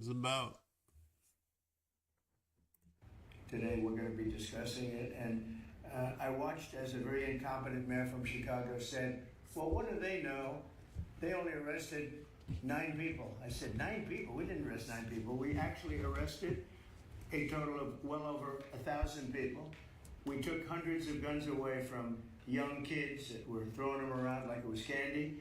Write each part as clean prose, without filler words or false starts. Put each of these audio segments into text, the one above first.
is about. Today we're going to be discussing it, and I watched as a very incompetent mayor from Chicago said, well, what do they know? They only arrested 9 people. I said, 9 people? We didn't arrest 9 people. We actually arrested a total of well over 1,000 people. We took hundreds of guns away from young kids that were throwing them around like it was candy.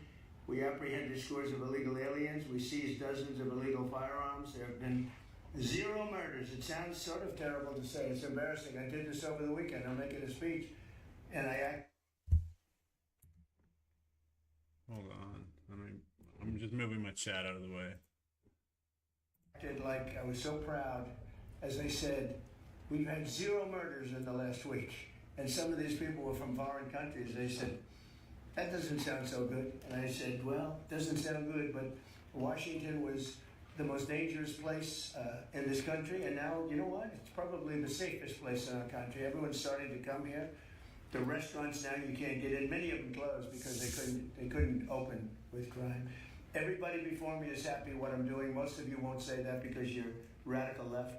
We apprehended scores of illegal aliens. We seized dozens of illegal firearms. There have been 0 murders. It sounds sort of terrible to say. It's embarrassing. I did this over the weekend. I'm making a speech, and Hold on. I'm just moving my chat out of the way. acted like I was so proud. As I said, we've had 0 murders in the last week. And some of these people were from foreign countries. They said, that doesn't sound so good. And I said, well, it doesn't sound good, but Washington was the most dangerous place in this country. And now, you know what? It's probably the safest place in our country. Everyone's starting to come here. The restaurants now you can't get in. Many of them closed because they couldn't open with crime. Everybody before me is happy what I'm doing. Most of you won't say that because you're radical left.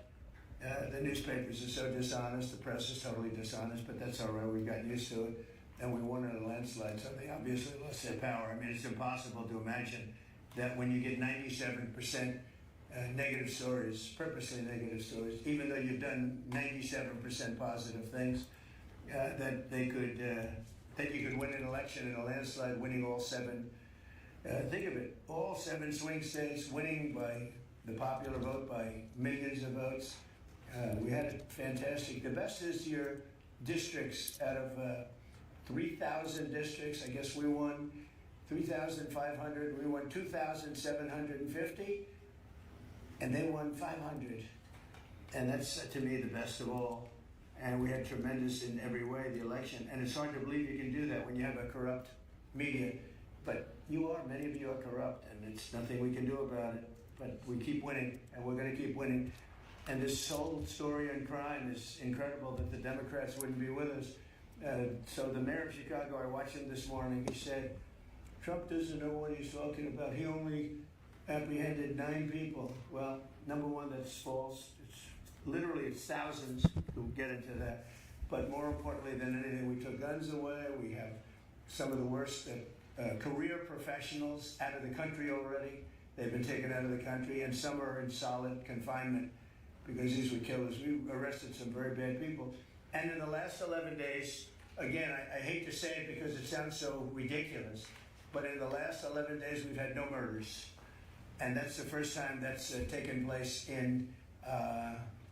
The newspapers are so dishonest. The press is totally dishonest, but that's all right. We've gotten used to it, and we won in a landslide, so they obviously lost their power. I mean, it's impossible to imagine that when you get 97% negative stories, purposely negative stories, even though you've done 97% positive things, that you could win an election in a landslide, winning all 7. Think of it, all 7 swing states, winning by the popular vote by millions of votes. We had it fantastic. The best is your districts. Out of 3,000 districts, I guess we won 3,500. We won 2,750, and they won 500. And that's, to me, the best of all. And we had tremendous in every way, the election. And it's hard to believe you can do that when you have a corrupt media. But many of you are corrupt, and it's nothing we can do about it. But we keep winning, and we're going to keep winning. And this whole story on crime is incredible that the Democrats wouldn't be with us. So the mayor of Chicago, I watched him this morning, he said, Trump doesn't know what he's talking about. He only apprehended 9 people. Well, number one, that's false. It's thousands who get into that. But more importantly than anything, we took guns away. We have some of the worst career professionals out of the country already. They've been taken out of the country, and some are in solid confinement because these were killers. We arrested some very bad people. And in the last 11 days, again, I hate to say it because it sounds so ridiculous, but in the last 11 days, we've had no murders. And that's the first time that's taken place in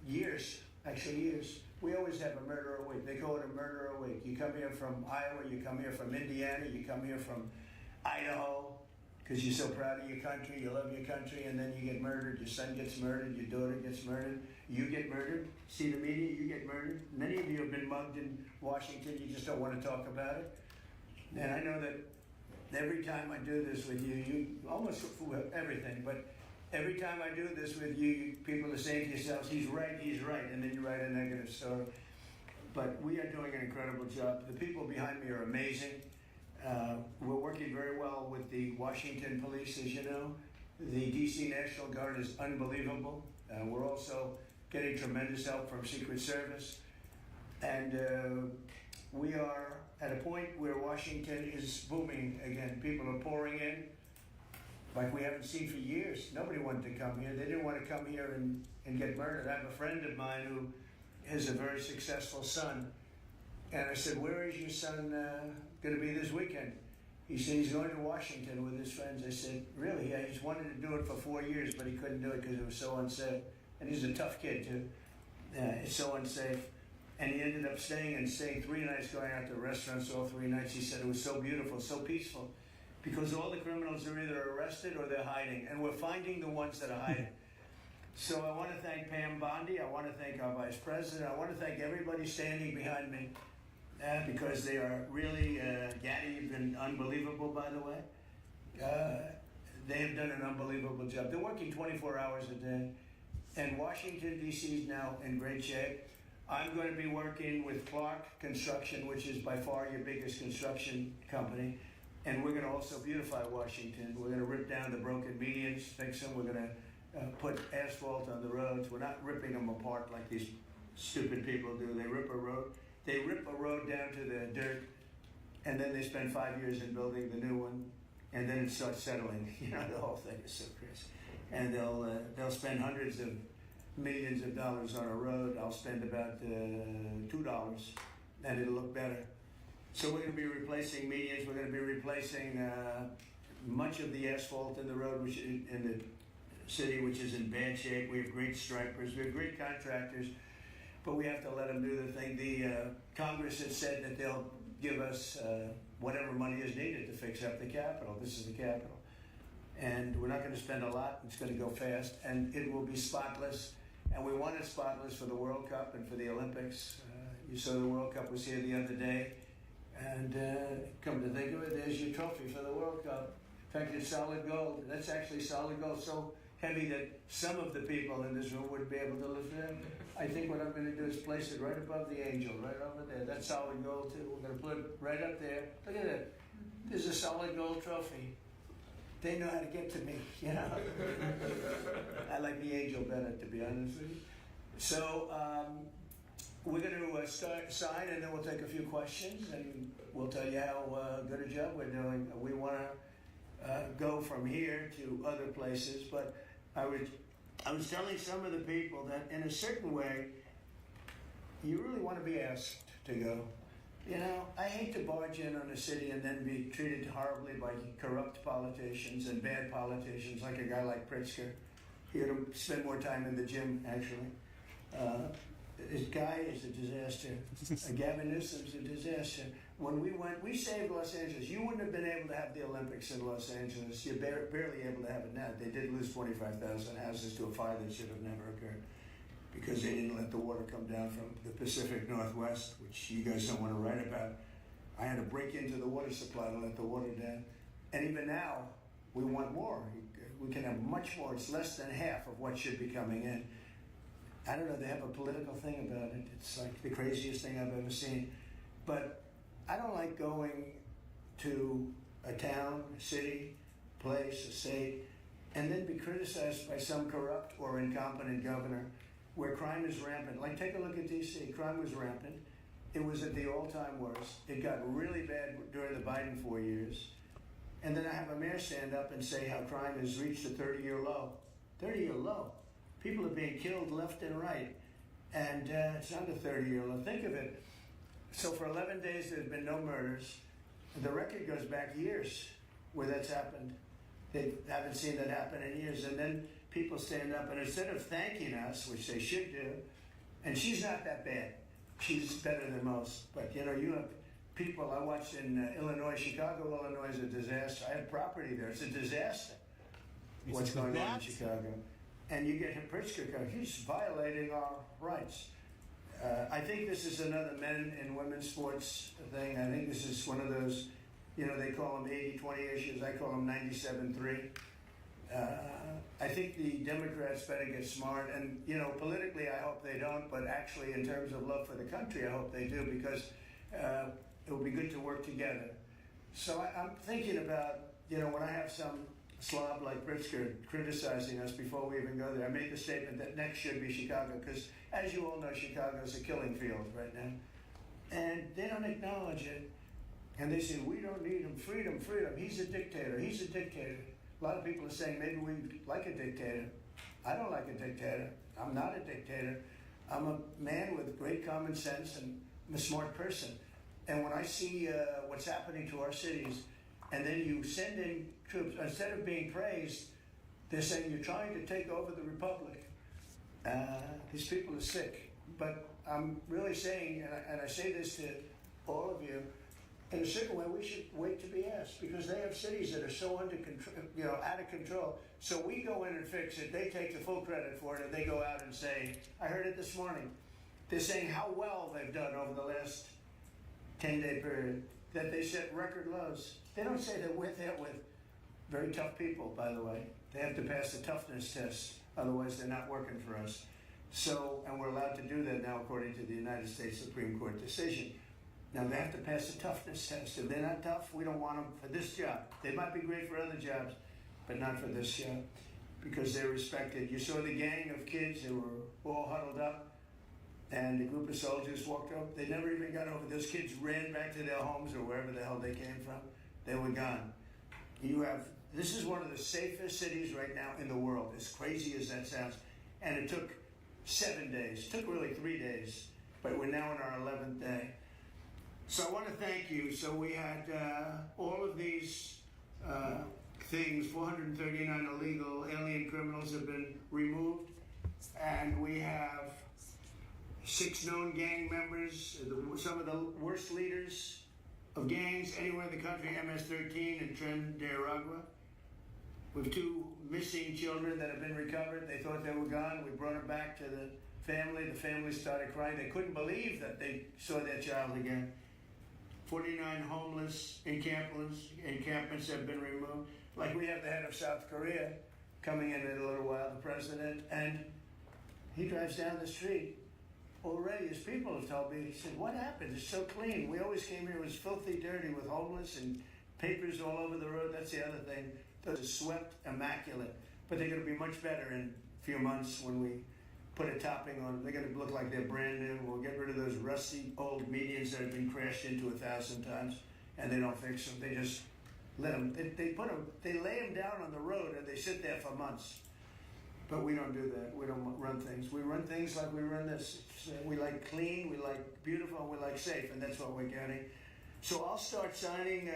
years. We always have a murder a week. They call it a murder a week. You come here from Iowa, you come here from Indiana, you come here from Idaho, because you're so proud of your country, you love your country, and then you get murdered, your son gets murdered, your daughter gets murdered, you get murdered, see the media, you get murdered. Many of you have been mugged in Washington, you just don't want to talk about it. And I know that every time I do this with you, you almost everything, but every time I do this with you, people are saying to yourselves, he's right, and then you write a negative story. But we are doing an incredible job. The people behind me are amazing. We're working very well with the Washington police, as you know. The DC National Guard is unbelievable. We're also getting tremendous help from Secret Service. And we are at a point where Washington is booming again. People are pouring in like we haven't seen for years. Nobody wanted to come here. They didn't want to come here and get murdered. I have a friend of mine who has a very successful son. And I said, where is your son going to be this weekend? He said he's going to Washington with his friends. I said, really? Yeah, he's wanted to do it for 4 years, but he couldn't do it because it was so unsafe. And he's a tough kid, too. It's so unsafe. And he ended up staying 3 nights, going out to restaurants all 3 nights. He said it was so beautiful, so peaceful, because all the criminals are either arrested or they're hiding, and we're finding the ones that are hiding. So I want to thank Pam Bondi. I want to thank our Vice President. I want to thank everybody standing behind me. Because they are really, Gaddy, you've been unbelievable, by the way. They have done an unbelievable job. They're working 24 hours a day. And Washington, D.C. is now in great shape. I'm going to be working with Clark Construction, which is by far your biggest construction company. And we're going to also beautify Washington. We're going to rip down the broken medians, fix them. We're going to put asphalt on the roads. We're not ripping them apart like these stupid people do. They rip a road down to the dirt, and then they spend 5 years in building the new one, and then it starts settling. You know, the whole thing is so crazy. And they'll spend hundreds of millions of dollars on a road. I'll spend about $2, and it'll look better. So we're going to be replacing medians. We're going to be replacing much of the asphalt in the road, which in the city, which is in bad shape. We have great stripers. We have great contractors, but we have to let them do the thing. The Congress has said that they'll give us whatever money is needed to fix up the Capitol. This is the Capitol. And we're not going to spend a lot. It's going to go fast, and it will be spotless. And we want it spotless for the World Cup and for the Olympics. You saw the World Cup was here the other day. And come to think of it, there's your trophy for the World Cup. In fact, it's solid gold. That's actually solid gold, so heavy that some of the people in this room wouldn't be able to lift it. I think what I'm going to do is place it right above the angel, right over there. That's solid gold, too. We're going to put it right up there. Look at that. There's a solid gold trophy. They know how to get to me, you know. I like the angel better, to be honest with you. So, we're going to start sign, and then we'll take a few questions, and we'll tell you how good a job we're doing. We want to go from here to other places, but I was telling some of the people that in a certain way, you really want to be asked to go. You know, I hate to barge in on a city and then be treated horribly by corrupt politicians and bad politicians, like a guy like Pritzker. He ought to spend more time in the gym, actually. This guy is a disaster. Gavin Newsom's a disaster. When we went, we saved Los Angeles. You wouldn't have been able to have the Olympics in Los Angeles. You're barely able to have it now. They did lose 25,000 houses to a fire that should have never occurred because they didn't let the water come down from the Pacific Northwest, which you guys don't want to write about. I had to break into the water supply to let the water down. And even now, we want more. We can have much more. It's less than half of what should be coming in. I don't know, they have a political thing about it. It's like the craziest thing I've ever seen. But I don't like going to a town, a city, place, a state, and then be criticized by some corrupt or incompetent governor where crime is rampant. Like, take a look at D.C. Crime was rampant. It was at the all-time worst. It got really bad during the Biden 4 years. And then I have a mayor stand up and say how crime has reached a 30-year low. 30-year low. People are being killed left and right, and it's not a 30-year low. Think of it. So for 11 days, there's been no murders. The record goes back years where that's happened. They haven't seen that happen in years. And then people stand up, and instead of thanking us, which they should do, and she's not that bad. She's better than most. But, you know, you have people I watched in Illinois. Chicago, Illinois is a disaster. I have property there. It's a disaster what's going on in Chicago. And you get Pritzker, he's violating our rights. I think this is another men and women's sports thing. I think this is one of those, you know, they call them 80-20 issues. I call them 97-3. I think the Democrats better get smart. And, you know, politically, I hope they don't. But actually, in terms of love for the country, I hope they do, because it will be good to work together. So I'm thinking about, you know, when I have some slob like Pritzker criticizing us before we even go there, I made the statement that next should be Chicago, because as you all know, Chicago is a killing field right now. And they don't acknowledge it. And they say, we don't need him, freedom, freedom. He's a dictator, he's a dictator. A lot of people are saying maybe we like a dictator. I don't like a dictator. I'm not a dictator. I'm a man with great common sense, and I'm a smart person. And when I see what's happening to our cities, and then you send in troops, instead of being praised, they're saying you're trying to take over the republic. These people are sick. But I'm really saying, and I say this to all of you, in a certain way, we should wait to be asked, because they have cities that are so under control, you know, out of control. So we go in and fix it. They take the full credit for it, and they go out and say, I heard it this morning. They're saying how well they've done over the last 10-day period, that they set record lows. They don't say that we're there with very tough people, by the way. They have to pass the toughness test, otherwise they're not working for us. So, and we're allowed to do that now according to the United States Supreme Court decision. Now they have to pass the toughness test. If they're not tough, we don't want them for this job. They might be great for other jobs, but not for this job. because they're respected. You saw the gang of kids, they were all huddled up, and a group of soldiers walked up. They never even got over. Those kids ran back to their homes or wherever the hell they came from. They were gone. This is one of the safest cities right now in the world, as crazy as that sounds. And it took 7 days. It took really 3 days, but we're now in our 11th day. So I want to thank you. So we had all of these things, 439 illegal alien criminals have been removed, and we have 6 known gang members, some of the worst leaders of gangs anywhere in the country, MS-13 and Trinidad. We have 2 missing children that have been recovered. They thought they were gone. We brought them back to the family. The family started crying. They couldn't believe that they saw their child again. 49 homeless encampments have been removed. Like we have the head of South Korea coming in a little while, the president, and he drives down the street. Already, his people have told me, he said, what happened? It's so clean. We always came here, it was filthy dirty with homeless and papers all over the road. That's the other thing. Those are swept, immaculate. But they're going to be much better in a few months when we put a topping on them. They're going to look like they're brand new. We'll get rid of those rusty old medians that have been crashed into 1,000 times, and they don't fix them. They just let them, they lay them down on the road and they sit there for months. But we don't do that. We don't run things. We run things like we run this. We like clean, we like beautiful, and we like safe, and that's what we're getting. So I'll start signing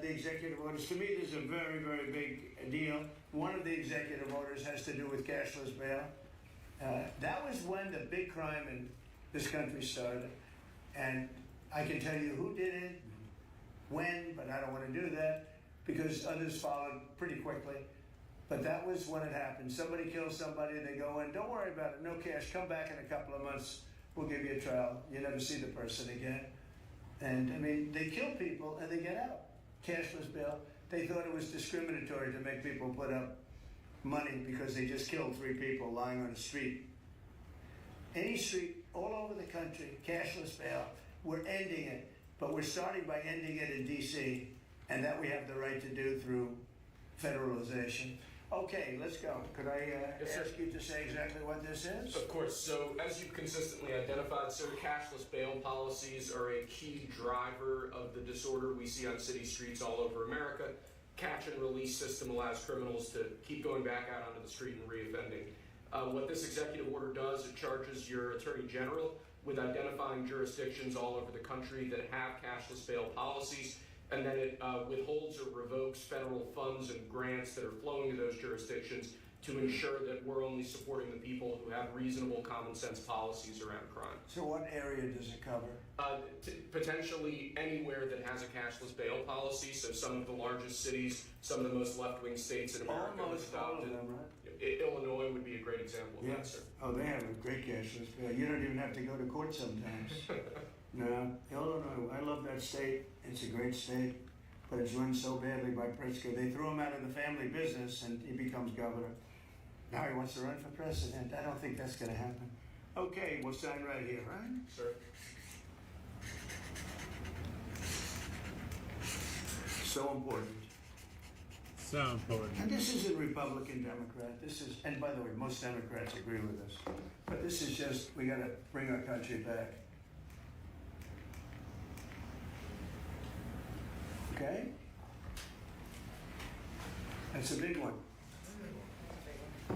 the executive orders. To me, this is a very, very big deal. One of the executive orders has to do with cashless bail. That was when the big crime in this country started. And I can tell you who did it, when, but I don't want to do that because others followed pretty quickly. But that was when it happened. Somebody kills somebody, they go in, don't worry about it, no cash, come back in a couple of months, we'll give you a trial. You never see the person again. And I mean, they kill people and they get out. Cashless bail. They thought it was discriminatory to make people put up money because they just killed 3 people lying on a street. Any street all over the country, cashless bail, we're ending it. But we're starting by ending it in DC, and that we have the right to do through federalization. Okay, let's go. Could I ask you to say exactly what this is? Of course. So, as you've consistently identified, sir, cashless bail policies are a key driver of the disorder we see on city streets all over America. Catch and release system allows criminals to keep going back out onto the street and reoffending. What this executive order does, it charges your Attorney General with identifying jurisdictions all over the country that have cashless bail policies, and then it withholds or revokes federal funds and grants that are flowing to those jurisdictions to ensure that we're only supporting the people who have reasonable common sense policies around crime. So what area does it cover? Potentially anywhere that has a cashless bail policy, so some of the largest cities, some of the most left-wing states in America. Almost all of them, right? Illinois would be a great example of that, sir. Oh, they have a great cashless bail. You don't even have to go to court sometimes. No, Illinois, I love that state. It's a great state, but it's run so badly by Pritzker. They threw him out of the family business and he becomes governor. Now he wants to run for president. I don't think that's going to happen. Okay, we'll sign right here, right? Sir. So important. So important. And this isn't Republican, Democrat. This is, and by the way, most Democrats agree with us. But this is just, we got to bring our country back. Okay? That's a big one.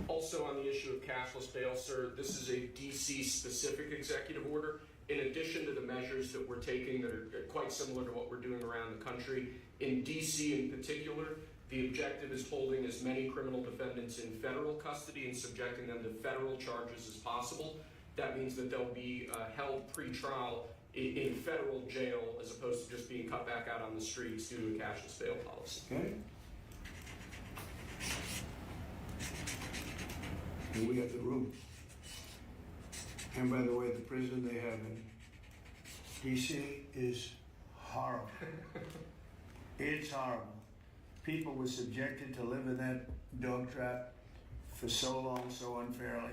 Also on the issue of cashless bail, sir, this is a DC-specific executive order. In addition to the measures that we're taking that are quite similar to what we're doing around the country, in DC in particular, the objective is holding as many criminal defendants in federal custody and subjecting them to federal charges as possible. That means that they'll be held pre-trial in federal jail as opposed to just being cut back out on the streets due to a cashless bail policy. Okay? And we have the room. And by the way, the prison they have in DC is horrible. It's horrible. People were subjected to live in that dog trap for so long, so unfairly.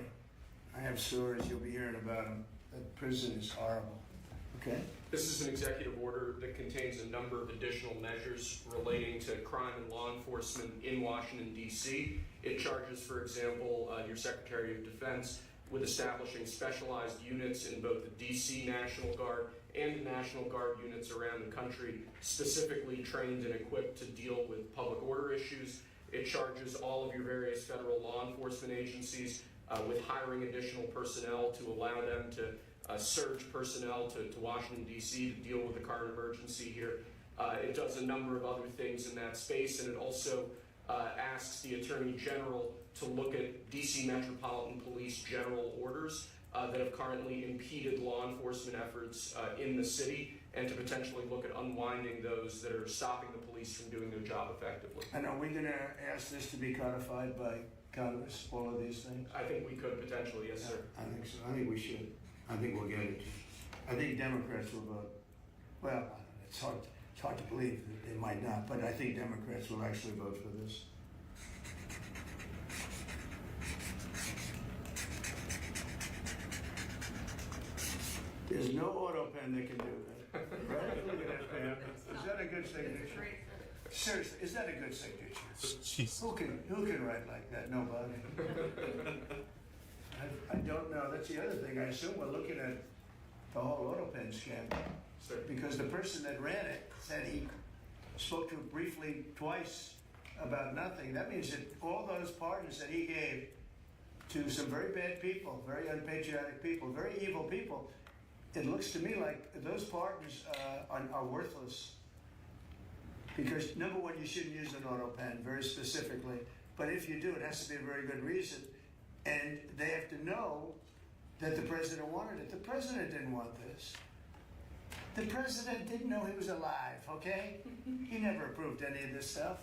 I have stories, you'll be hearing about them. That prison is horrible. Okay? This is an executive order that contains a number of additional measures relating to crime and law enforcement in Washington, D.C. It charges, for example, your Secretary of Defense with establishing specialized units in both the DC National Guard and the National Guard units around the country, specifically trained and equipped to deal with public order issues. It charges all of your various federal law enforcement agencies with hiring additional personnel to allow them to surge personnel to Washington, D.C. to deal with the current emergency here. It does a number of other things in that space, and it also asks the Attorney General to look at D.C. Metropolitan Police general orders that have currently impeded law enforcement efforts in the city, and to potentially look at unwinding those that are stopping the police from doing their job effectively. And are we going to ask this to be codified by Congress, all of these things? I think we could potentially, yes, sir. I think so. I think we should. I think we'll get it. I think Democrats will vote. Well, I don't know. It's hard to believe that they might not, but I think Democrats will actually vote for this. There's no auto pen that can do that. Right? Look at that pen. Is that a good signature? Seriously, is that a good signature? Jeez. Who can write like that? Nobody. I don't know. That's the other thing. I assume we're looking at the whole auto pen scandal. Sir. Because the person that ran it said he spoke to it briefly twice about nothing. That means that all those pardons that he gave to some very bad people, very unpatriotic people, very evil people, it looks to me like those pardons are worthless. Because number one, you shouldn't use an auto pen very specifically. But if you do, it has to be a very good reason. And they have to know that the president wanted it. The president didn't want this. The president didn't know he was alive, okay? He never approved any of this stuff.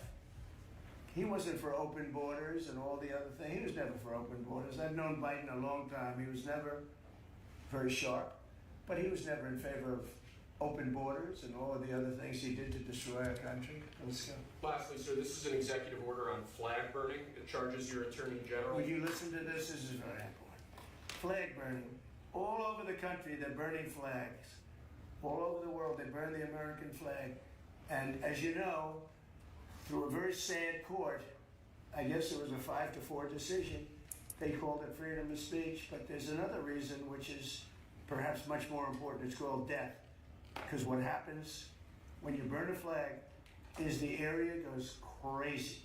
He wasn't for open borders and all the other things. He was never for open borders. I've known Biden a long time. He was never very sharp, but he was never in favor of open borders and all of the other things he did to destroy our country. Let's go. Lastly, sir, this is an executive order on flag burning. It charges your Attorney General. Would you listen to this? This is very important. Flag burning. All over the country, they're burning flags. All over the world, they burn the American flag. And as you know, through a very sad court, I guess it was a 5-4 decision, they called it freedom of speech. But there's another reason, which is perhaps much more important. It's called death. Because what happens when you burn a flag is the area goes crazy.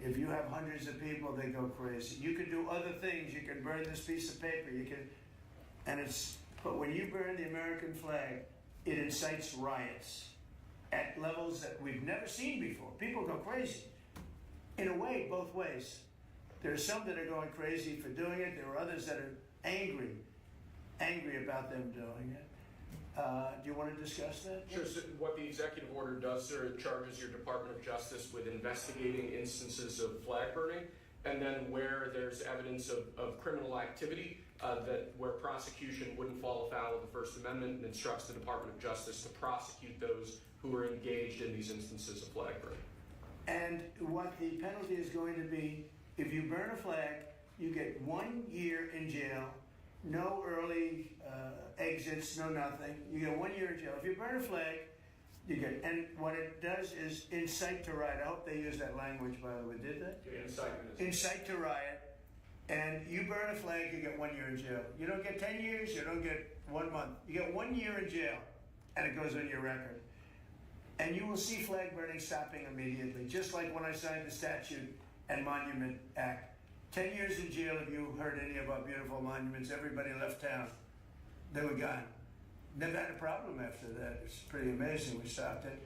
If you have hundreds of people, they go crazy. You can do other things. You can burn this piece of paper. But when you burn the American flag, it incites riots at levels that we've never seen before. People go crazy. In a way, both ways. There are some that are going crazy for doing it. There are others that are angry about them doing it. Do you want to discuss that? Sure. So what the executive order does, sir, it charges your Department of Justice with investigating instances of flag burning, and then where there's evidence of criminal activity, where prosecution wouldn't fall afoul of the First Amendment, and instructs the Department of Justice to prosecute those who are engaged in these instances of flag burning. And what the penalty is going to be, if you burn a flag, you get 1 year in jail, no early exits, no nothing. You get 1 year in jail. If you burn a flag, you get, and what it does is incite to riot. I hope they use that language, by the way. Did they? Incitement. Incite to riot. And you burn a flag, you get 1 year in jail. You don't get 10 years, you don't get 1 month. You get 1 year in jail, and it goes on your record. And you will see flag burning stopping immediately, just like when I signed the Statute and Monument Act. 10 years in jail if you heard any of our beautiful monuments. Everybody left town. They were gone. Never had a problem after that. It's pretty amazing we stopped it.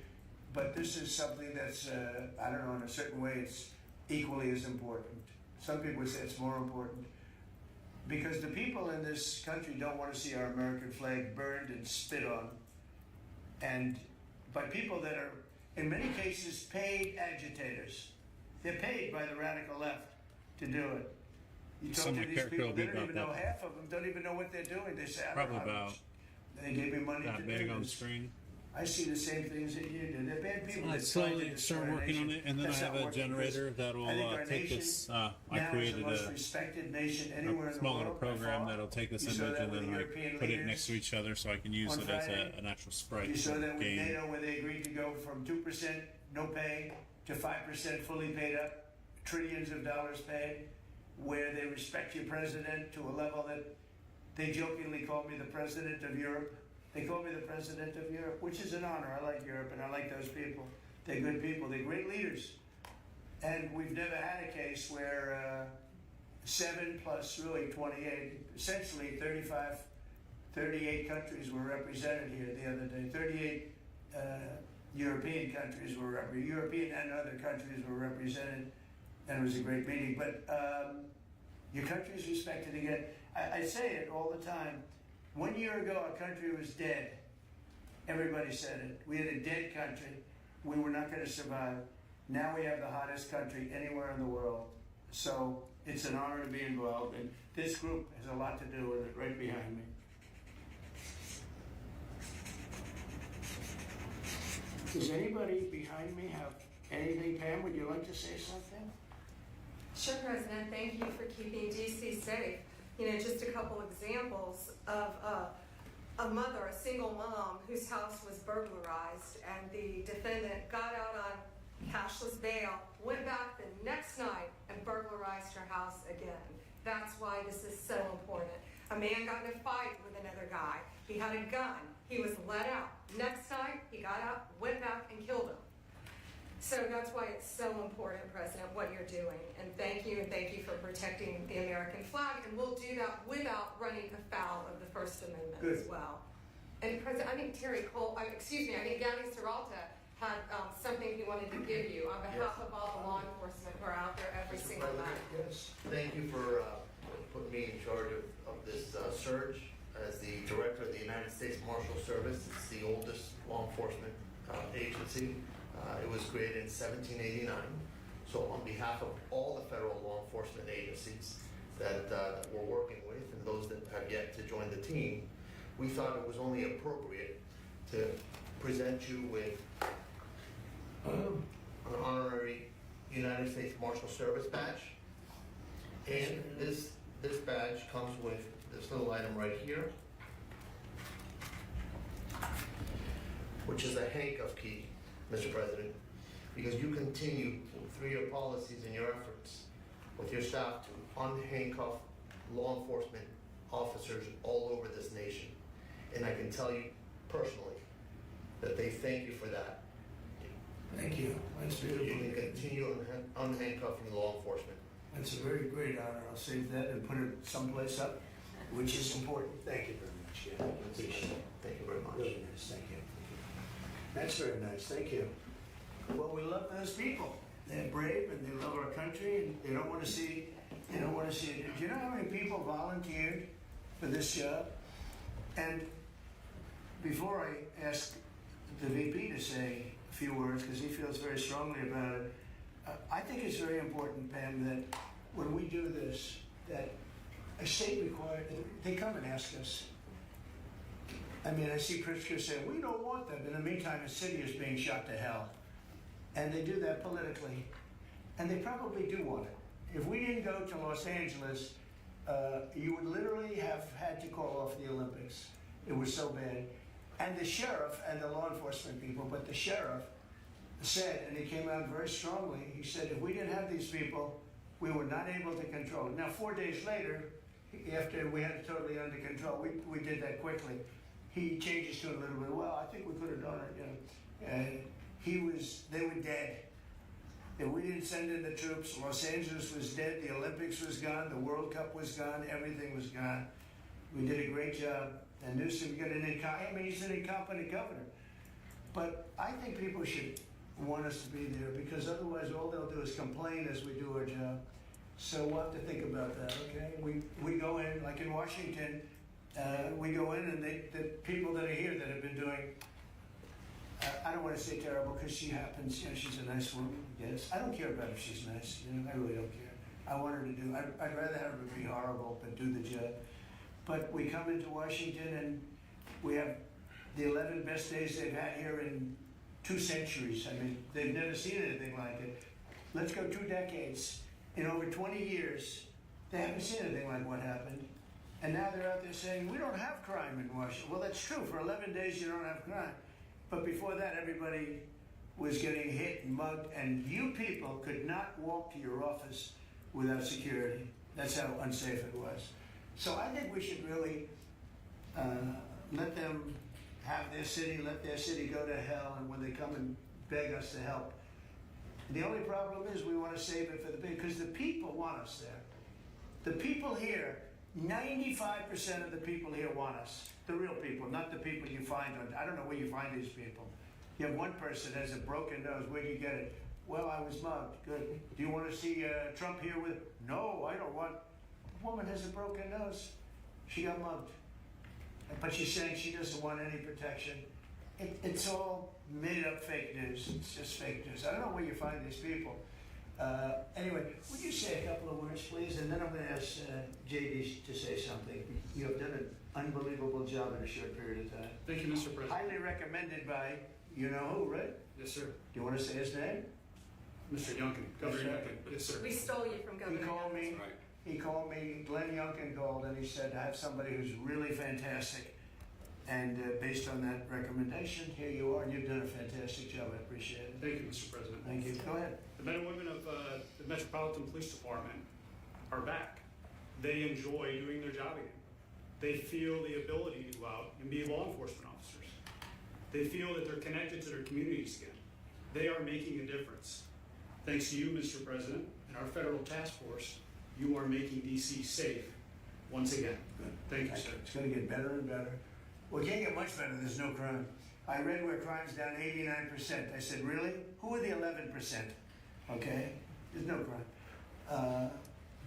But this is something that's, I don't know, in a certain way it's equally as important. Some people would say it's more important. Because the people in this country don't want to see our American flag burned and spit on. And by people that are, in many cases, paid agitators. They're paid by the radical left to do it. You talk to these people, they don't even know, half of them don't even know what they're doing. They say, I don't know Probably how about much. They gave me money to that do big on the this. screen. I see the same things that you do. They're bad people. I that try to slowly destroy start our working on nation. it, and then That's I have not a working, generator that I think will our take nation this. now I is created the most a respected nation anywhere in the small little world. by program far. that'll take this You saw image that and with then the like European put it leaders next to each other so I can use on it as Friday. an actual sprite You saw that with game. NATO, where they agreed to go from 2% no pay to 5% fully paid up trillions of dollars paid, where they respect your president to a level that they jokingly call me the president of Europe. They call me the president of Europe, which is an honor. I like Europe and I like those people. They're good people. They're great leaders. And we've never had a case where 7 plus really 28, essentially 38 countries were represented here the other day. 38 European countries were European and other countries were represented, and it was a great meeting. But your country is respected again. I say it all the time. 1 year ago, our country was dead. Everybody said it. We had a dead country. We were not going to survive. Now we have the hottest country anywhere in the world. So it's an honor to be involved, and this group has a lot to do with it, right behind me. Does anybody behind me have anything? Pam, would you like to say something? Sure, President. Thank you for keeping DC safe. You know, just a couple examples of a mother, a single mom, whose house was burglarized, and the defendant got out on cashless bail, went back the next night and burglarized her house again. That's why this is so important. A man got in a fight with another guy. He had a gun. He was let out. Next night, he got out, went back and killed him. So that's why it's so important, President, what you're doing. And thank you for protecting the American flag. And we'll do that without running afoul of the First Amendment Good. as well. And President, I think Terry Cole, I think Danny Serralta had something he wanted to give you on behalf of all the law enforcement who are out there every Mr. single President, night. Yes. Thank you for putting me in charge of this surge. As the director of the United States Marshal Service, it's the oldest law enforcement agency. It was created in 1789. So on behalf of all the federal law enforcement agencies that we're working with and those that have yet to join the team, we thought it was only appropriate to present you with an honorary United States Marshal Service badge. And this badge comes with this little item right here, which is a handcuff key, Mr. President, because you continue through your policies and your efforts with your staff to unhandcuff law enforcement officers all over this nation. And I can tell you personally that they thank you for that. Thank you. That's You beautiful. can continue unhandcuffing law enforcement. That's a very great honor. I'll save that and put it someplace up, which is important. Thank you very much. Yeah, I appreciate it. Thank you very much. Really nice. Thank you. That's very nice. Thank you. Well, we love those people. They're brave and they love our country and they don't want to see. They don't want to see it. Do you know how many people volunteered for this job? And before I ask the VP to say a few words, because he feels very strongly about it, I think it's very important, Pam, that when we do this, that a state required, they come and ask us. I mean, I see Pritzker say, we don't want them. In the meantime, the city is being shot to hell. And they do that politically. And they probably do want it. If we didn't go to Los Angeles, you would literally have had to call off the Olympics. It was so bad. And the sheriff and the law enforcement people, but the sheriff said, and he came out very strongly, he said, if we didn't have these people, we were not able to control it. Now, 4 days later, after we had it totally under control, we did that quickly. He changed his tune a little bit. Well, I think we could have done it, you know. And they were dead. If we didn't send in the troops, Los Angeles was dead, the Olympics was gone, the World Cup was gone, everything was gone. We did a great job. And Newsom got he's an incompetent governor. But I think people should want us to be there because otherwise all they'll do is complain as we do our job. So we'll have to think about that, okay? We go in, like in Washington, we go in and the people that are here that have been doing, I don't want to say terrible because she happens, you know, she's a nice woman, yes. I don't care about if she's nice, you know, I really don't care. I want her to do, I'd rather have her be horrible but do the job. But we come into Washington and we have the 11 best days they've had here in 2 centuries. I mean, they've never seen anything like it. Let's go 2 decades. In over 20 years, they haven't seen anything like what happened. And now they're out there saying, we don't have crime in Washington. Well, that's true. For 11 days, you don't have crime. But before that, everybody was getting hit and mugged, and you people could not walk to your office without security. That's how unsafe it was. So I think we should really let them have their city, let their city go to hell, and when they come and beg us to help. The only problem is we want to save it for the big, because the people want us there. The people here, 95% of the people here want us. The real people, not the people you find on, I don't know where you find these people. You have one person that has a broken nose, where do you get it? Well, I was mugged, good. Do you want to see Trump here with, no, I don't want. The woman has a broken nose, she got mugged. But she's saying she doesn't want any protection. It's all made up fake news. It's just fake news. I don't know where you find these people. Anyway, would you say a couple of words, please? And then I'm going to ask JD to say something. You have done an unbelievable job in a short period of time. Thank you, Mr. President. Highly recommended by you know who, right? Yes, sir. Do you want to say his name? Mr. Youngkin, Governor Yes, sir. Youngkin. Yes, sir. We stole you from Governor. He called me. Right. He called me. Glenn Youngkin called, and he said, "I have somebody who's really fantastic." And based on that recommendation, here you are, and you've done a fantastic job. I appreciate it. Thank you, Mr. President. Thank you. Go ahead. The men and women of the Metropolitan Police Department are back. They enjoy doing their job again. They feel the ability to go out and be law enforcement officers. They feel that they're connected to their communities again. They are making a difference. Thanks to you, Mr. President, and our federal task force, you are making DC safe once again. Thank you, sir. It's going to get better and better. Well, it can't get much better. There's no crime. I read where crime's down 89%. I said, really? Who are the 11%? Okay? There's no crime.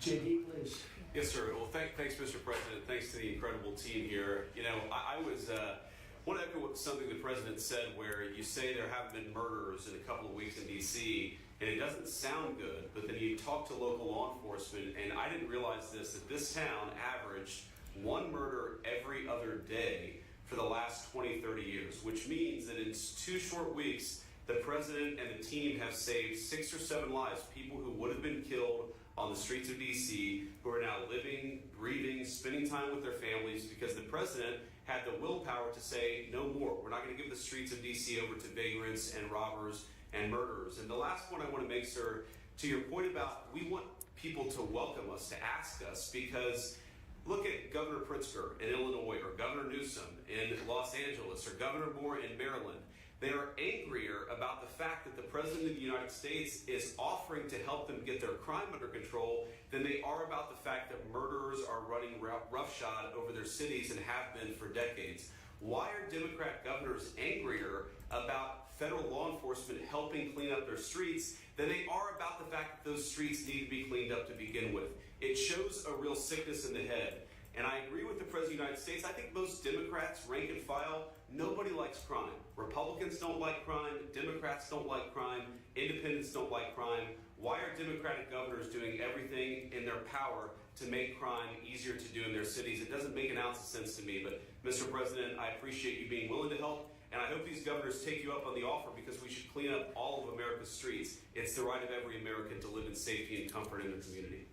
JD, please. Yes, sir. Well, thanks, Mr. President. Thanks to the incredible team here. You know, I want to echo something the President said, where you say there haven't been murders in a couple of weeks in D.C., and it doesn't sound good, but then you talk to local law enforcement, and I didn't realize this, that this town averaged one murder every other day for the last 20, 30 years, which means that in 2 short weeks, the President and the team have saved 6 or 7 lives, people who would have been killed on the streets of D.C., who are now living, breathing, spending time with their families, because the President had the willpower to say, no more. We're not going to give the streets of D.C. over to vagrants and robbers and murderers. And the last point I want to make, sir, to your point about we want people to welcome us, to ask us, because look at Governor Pritzker in Illinois, or Governor Newsom in Los Angeles, or Governor Moore in Maryland. They are angrier about the fact that the President of the United States is offering to help them get their crime under control than they are about the fact that murderers are running roughshod over their cities and have been for decades. Why are Democrat governors angrier about federal law enforcement helping clean up their streets than they are about the fact that those streets need to be cleaned up to begin with? It shows a real sickness in the head. And I agree with the President of the United States. I think most Democrats, rank and file, nobody likes crime. Republicans don't like crime. Democrats don't like crime. Independents don't like crime. Why are Democratic governors doing everything in their power to make crime easier to do in their cities? It doesn't make an ounce of sense to me. But, Mr. President, I appreciate you being willing to help. And I hope these governors take you up on the offer, because we should clean up all of America's streets. It's the right of every American to live in safety and comfort in their community.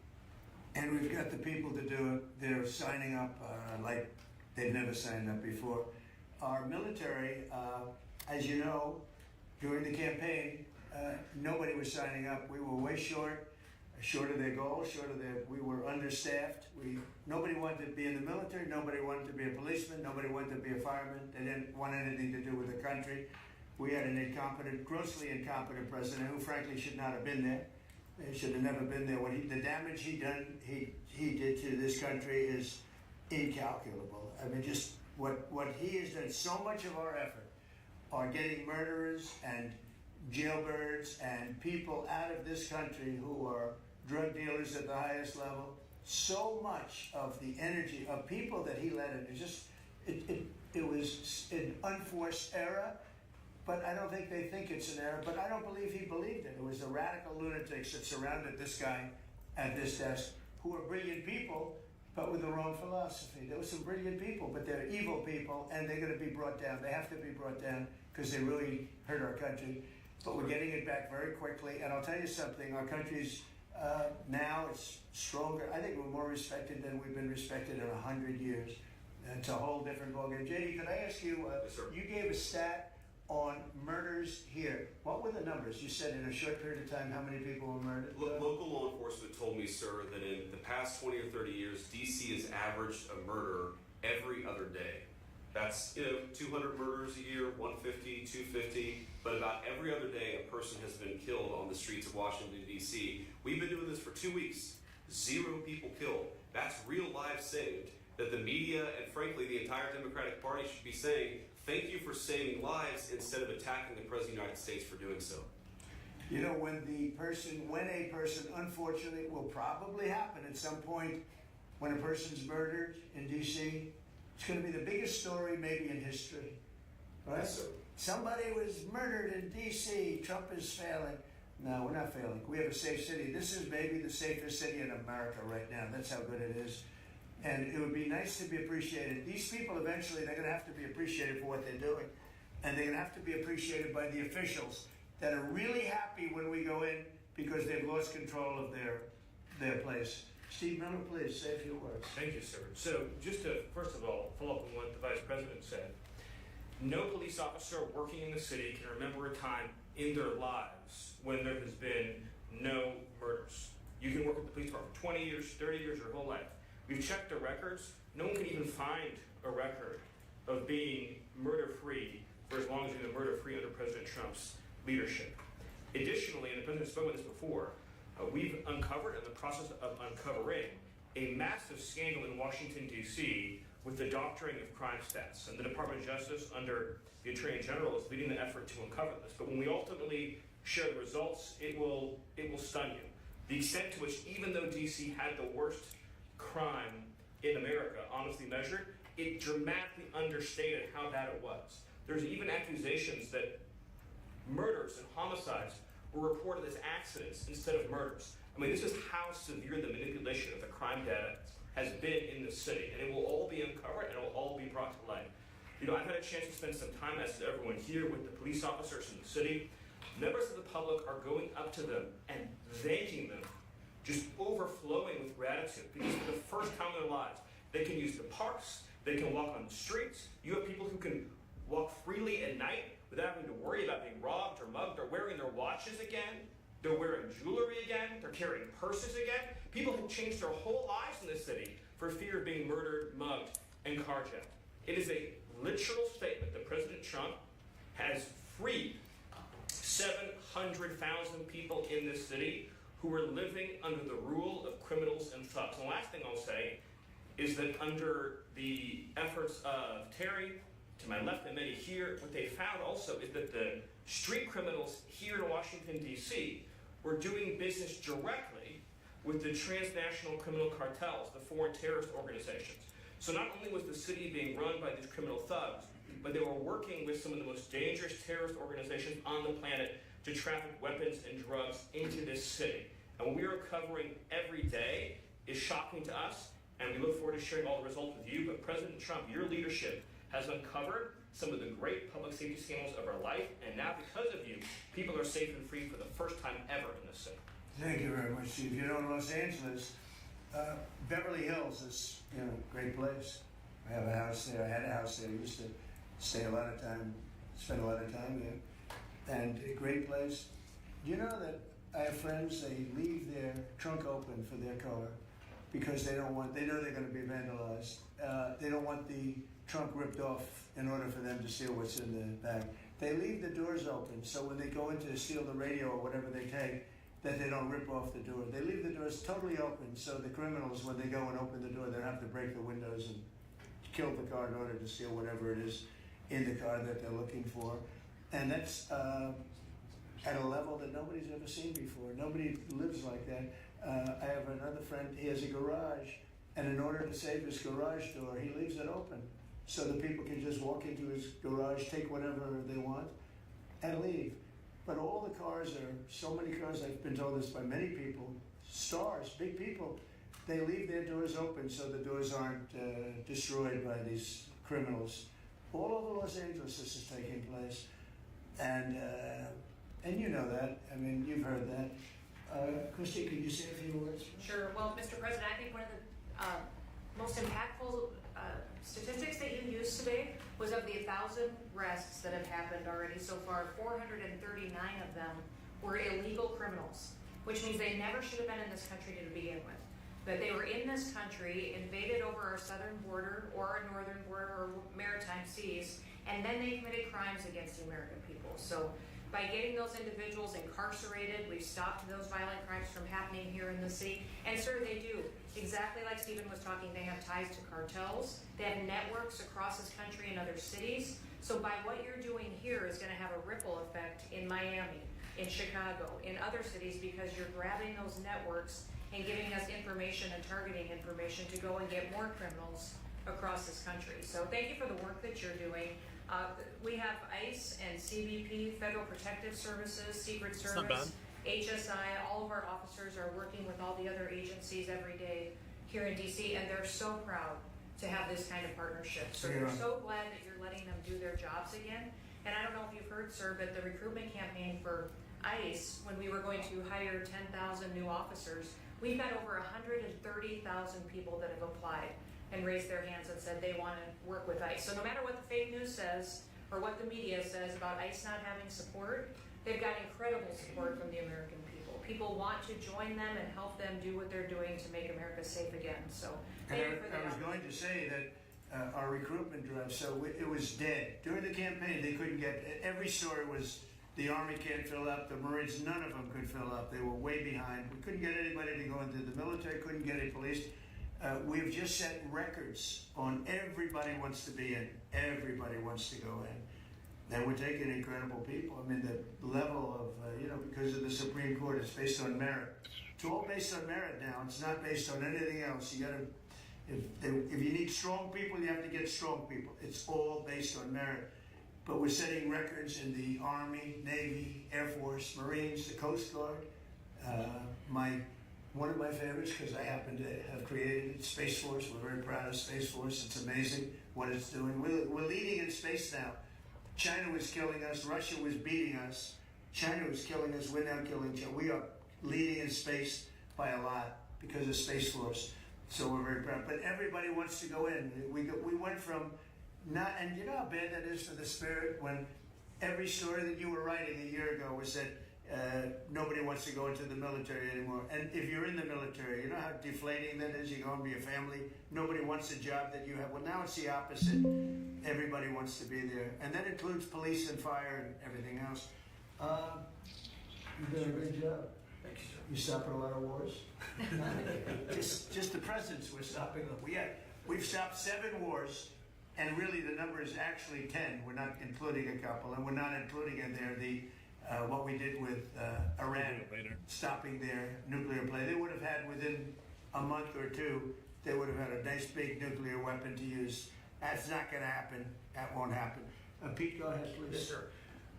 And we've got the people to do it. They're signing up like they've never signed up before. Our military, as you know, during the campaign, nobody was signing up. We were way short of their goal, we were understaffed. Nobody wanted to be in the military, nobody wanted to be a policeman, nobody wanted to be a fireman. They didn't want anything to do with the country. We had an incompetent, grossly incompetent president who frankly should not have been there. He should have never been there. The damage he did to this country is incalculable. I mean, just what he has done. So much of our effort are getting murderers and jailbirds and people out of this country who are drug dealers at the highest level. So much of the energy of people that he led it was an unforced error. But I don't think they think it's an error. But I don't believe he believed it. It was the radical lunatics that surrounded this guy at this desk, who are brilliant people, but with the wrong philosophy. There were some brilliant people, but they're evil people, and they're going to be brought down. They have to be brought down because they really hurt our country. But we're getting it back very quickly. And I'll tell you something, our country's now it's stronger. I think we're more respected than we've been respected in 100 years. It's a whole different ballgame. JD, could I ask you, Yes, sir. you gave a stat on murders here. What were the numbers? You said in a short period of time, how many people were murdered? Local law enforcement told me, sir, that in the past 20 or 30 years, DC has averaged a murder every other day. That's, 200 murders a year, 150, 250, but about every other day a person has been killed on the streets of Washington, D.C. We've been doing this for 2 weeks. 0 people killed. That's real lives saved that the media and frankly the entire Democratic Party should be saying, thank you for saving lives instead of attacking the President of the United States for doing so. You know, when a person, unfortunately, it will probably happen at some point, when a person's murdered in D.C., it's going to be the biggest story maybe in history, right? Yes, sir. Somebody was murdered in D.C., Trump is failing. No, we're not failing. We have a safe city. This is maybe the safest city in America right now. That's how good it is. And it would be nice to be appreciated. These people eventually, they're going to have to be appreciated for what they're doing. And they're going to have to be appreciated by the officials that are really happy when we go in because they've lost control of their place. Steve Miller, please say a few words. Thank you, sir. So just to, first of all, follow up on what the Vice President said, no police officer working in the city can remember a time in their lives when there has been no murders. You can work with the police department for 20 years, 30 years, your whole life. We've checked the records. No one can even find a record of being murder-free for as long as you've been murder-free under President Trump's leadership. Additionally, and the President spoke about this before, we've uncovered, in the process of uncovering, a massive scandal in Washington, D.C. with the doctoring of crime stats. And the Department of Justice, under the Attorney General, is leading the effort to uncover this. But when we ultimately share the results, it will stun you. The extent to which, even though D.C. had the worst crime in America, honestly measured, it dramatically understated how bad it was. There's even accusations that murders and homicides were reported as accidents instead of murders. I mean, this is how severe the manipulation of the crime data has been in the city, and it will all be uncovered and it will all be brought to light. You know, I've had a chance to spend some time, as everyone here, with the police officers in the city. Members of the public are going up to them and thanking them, just overflowing with gratitude, because for the first time in their lives, they can use the parks, they can walk on the streets. You have people who can walk freely at night without having to worry about being robbed or mugged. They're wearing their watches again. They're wearing jewelry again. They're carrying purses again. People have changed their whole lives in this city for fear of being murdered, mugged, and carjacked. It is a literal statement that President Trump has freed 700,000 people in this city who were living under the rule of criminals and thugs. And the last thing I'll say is that under the efforts of Terry, to my left and many here, what they found also is that the street criminals here in Washington, D.C. were doing business directly with the transnational criminal cartels, the foreign terrorist organizations. So not only was the city being run by these criminal thugs, but they were working with some of the most dangerous terrorist organizations on the planet to traffic weapons and drugs into this city. And what we are covering every day is shocking to us, and we look forward to sharing all the results with you. But President Trump, your leadership has uncovered some of the great public safety scandals of our life, and now because of you, people are safe and free for the first time ever in this city. Thank you very much, Steve. You know, in Los Angeles, Beverly Hills is, a great place. I have a house there. I had a house there. I used to spend a lot of time there. And a great place. Do you know that I have friends, they leave their trunk open for their car because they know they're going to be vandalized. They don't want the trunk ripped off in order for them to steal what's in the back. They leave the doors open so when they go in to steal the radio or whatever they take, that they don't rip off the door. They leave the doors totally open so the criminals, when they go and open the door, they don't have to break the windows and kill the car in order to steal whatever it is in the car that they're looking for. And that's at a level that nobody's ever seen before. Nobody lives like that. I have another friend, he has a garage, and in order to save his garage door, he leaves it open so that people can just walk into his garage, take whatever they want, and leave. But all the cars so many cars, I've been told this by many people, stars, big people, they leave their doors open so the doors aren't destroyed by these criminals. All over Los Angeles this is taking place. And you know that, I mean, you've heard that. Christy, could you say a few words? Sure. Well, Mr. President, I think one of the most impactful statistics that you used today was of the 1,000 arrests that have happened already so far, 439 of them were illegal criminals, which means they never should have been in this country to begin with. But they were in this country, invaded over our southern border or our northern border or maritime seas, and then they committed crimes against the American people. So by getting those individuals incarcerated, we've stopped those violent crimes from happening here in the city. And sir, they do. Exactly like Stephen was talking, they have ties to cartels. They have networks across this country and other cities. So by what you're doing here is going to have a ripple effect in Miami, in Chicago, in other cities, because you're grabbing those networks and giving us information and targeting information to go and get more criminals across this country. So thank you for the work that you're doing. We have ICE and CBP, Federal Protective Services, Secret Service, HSI, all of our officers are working with all the other agencies every day here in DC, and they're so proud to have this kind of partnership. So we're so glad that you're letting them do their jobs again. And I don't know if you've heard, sir, but the recruitment campaign for ICE, when we were going to hire 10,000 new officers, we've got over 130,000 people that have applied and raised their hands and said they want to work with ICE. So no matter what the fake news says or what the media says about ICE not having support, they've got incredible support from the American people. People want to join them and help them do what they're doing to make America safe again. So thank you for that. I was going to say that our recruitment drive, so it was dead. During the campaign, they couldn't get, every story was the Army can't fill up, the Marines, none of them could fill up. They were way behind. We couldn't get anybody to go into the military, couldn't get any police. We've just set records on everybody wants to be in, everybody wants to go in. And we're taking incredible people. I mean, the level of, because of the Supreme Court, it's based on merit. It's all based on merit now. It's not based on anything else. You gotta, if you need strong people, you have to get strong people. It's all based on merit. But we're setting records in the Army, Navy, Air Force, Marines, the Coast Guard. One of my favorites, because I happen to have created Space Force. We're very proud of Space Force. It's amazing what it's doing. We're leading in space now. China was killing us. Russia was beating us. China was killing us. We're now killing China. We are leading in space by a lot because of Space Force. So we're very proud. But everybody wants to go in. We went from not, and you know how bad that is for the spirit when every story that you were writing a year ago was that nobody wants to go into the military anymore. And if you're in the military, you know how deflating that is? You go and be a family. Nobody wants the job that you have. Well, now it's the opposite. Everybody wants to be there. And that includes police and fire and everything else. You've done a great job. Thank you, sir. You stopping a lot of wars? just the presidents we're stopping them. We've stopped 7 wars, and really the number is actually 10. We're not including a couple, and we're not including in there what we did with Iran, stopping their nuclear play. They would have had within a month or two, they would have had a nice big nuclear weapon to use. That's not going to happen. That won't happen. Pete, go ahead, please. Yes, sir.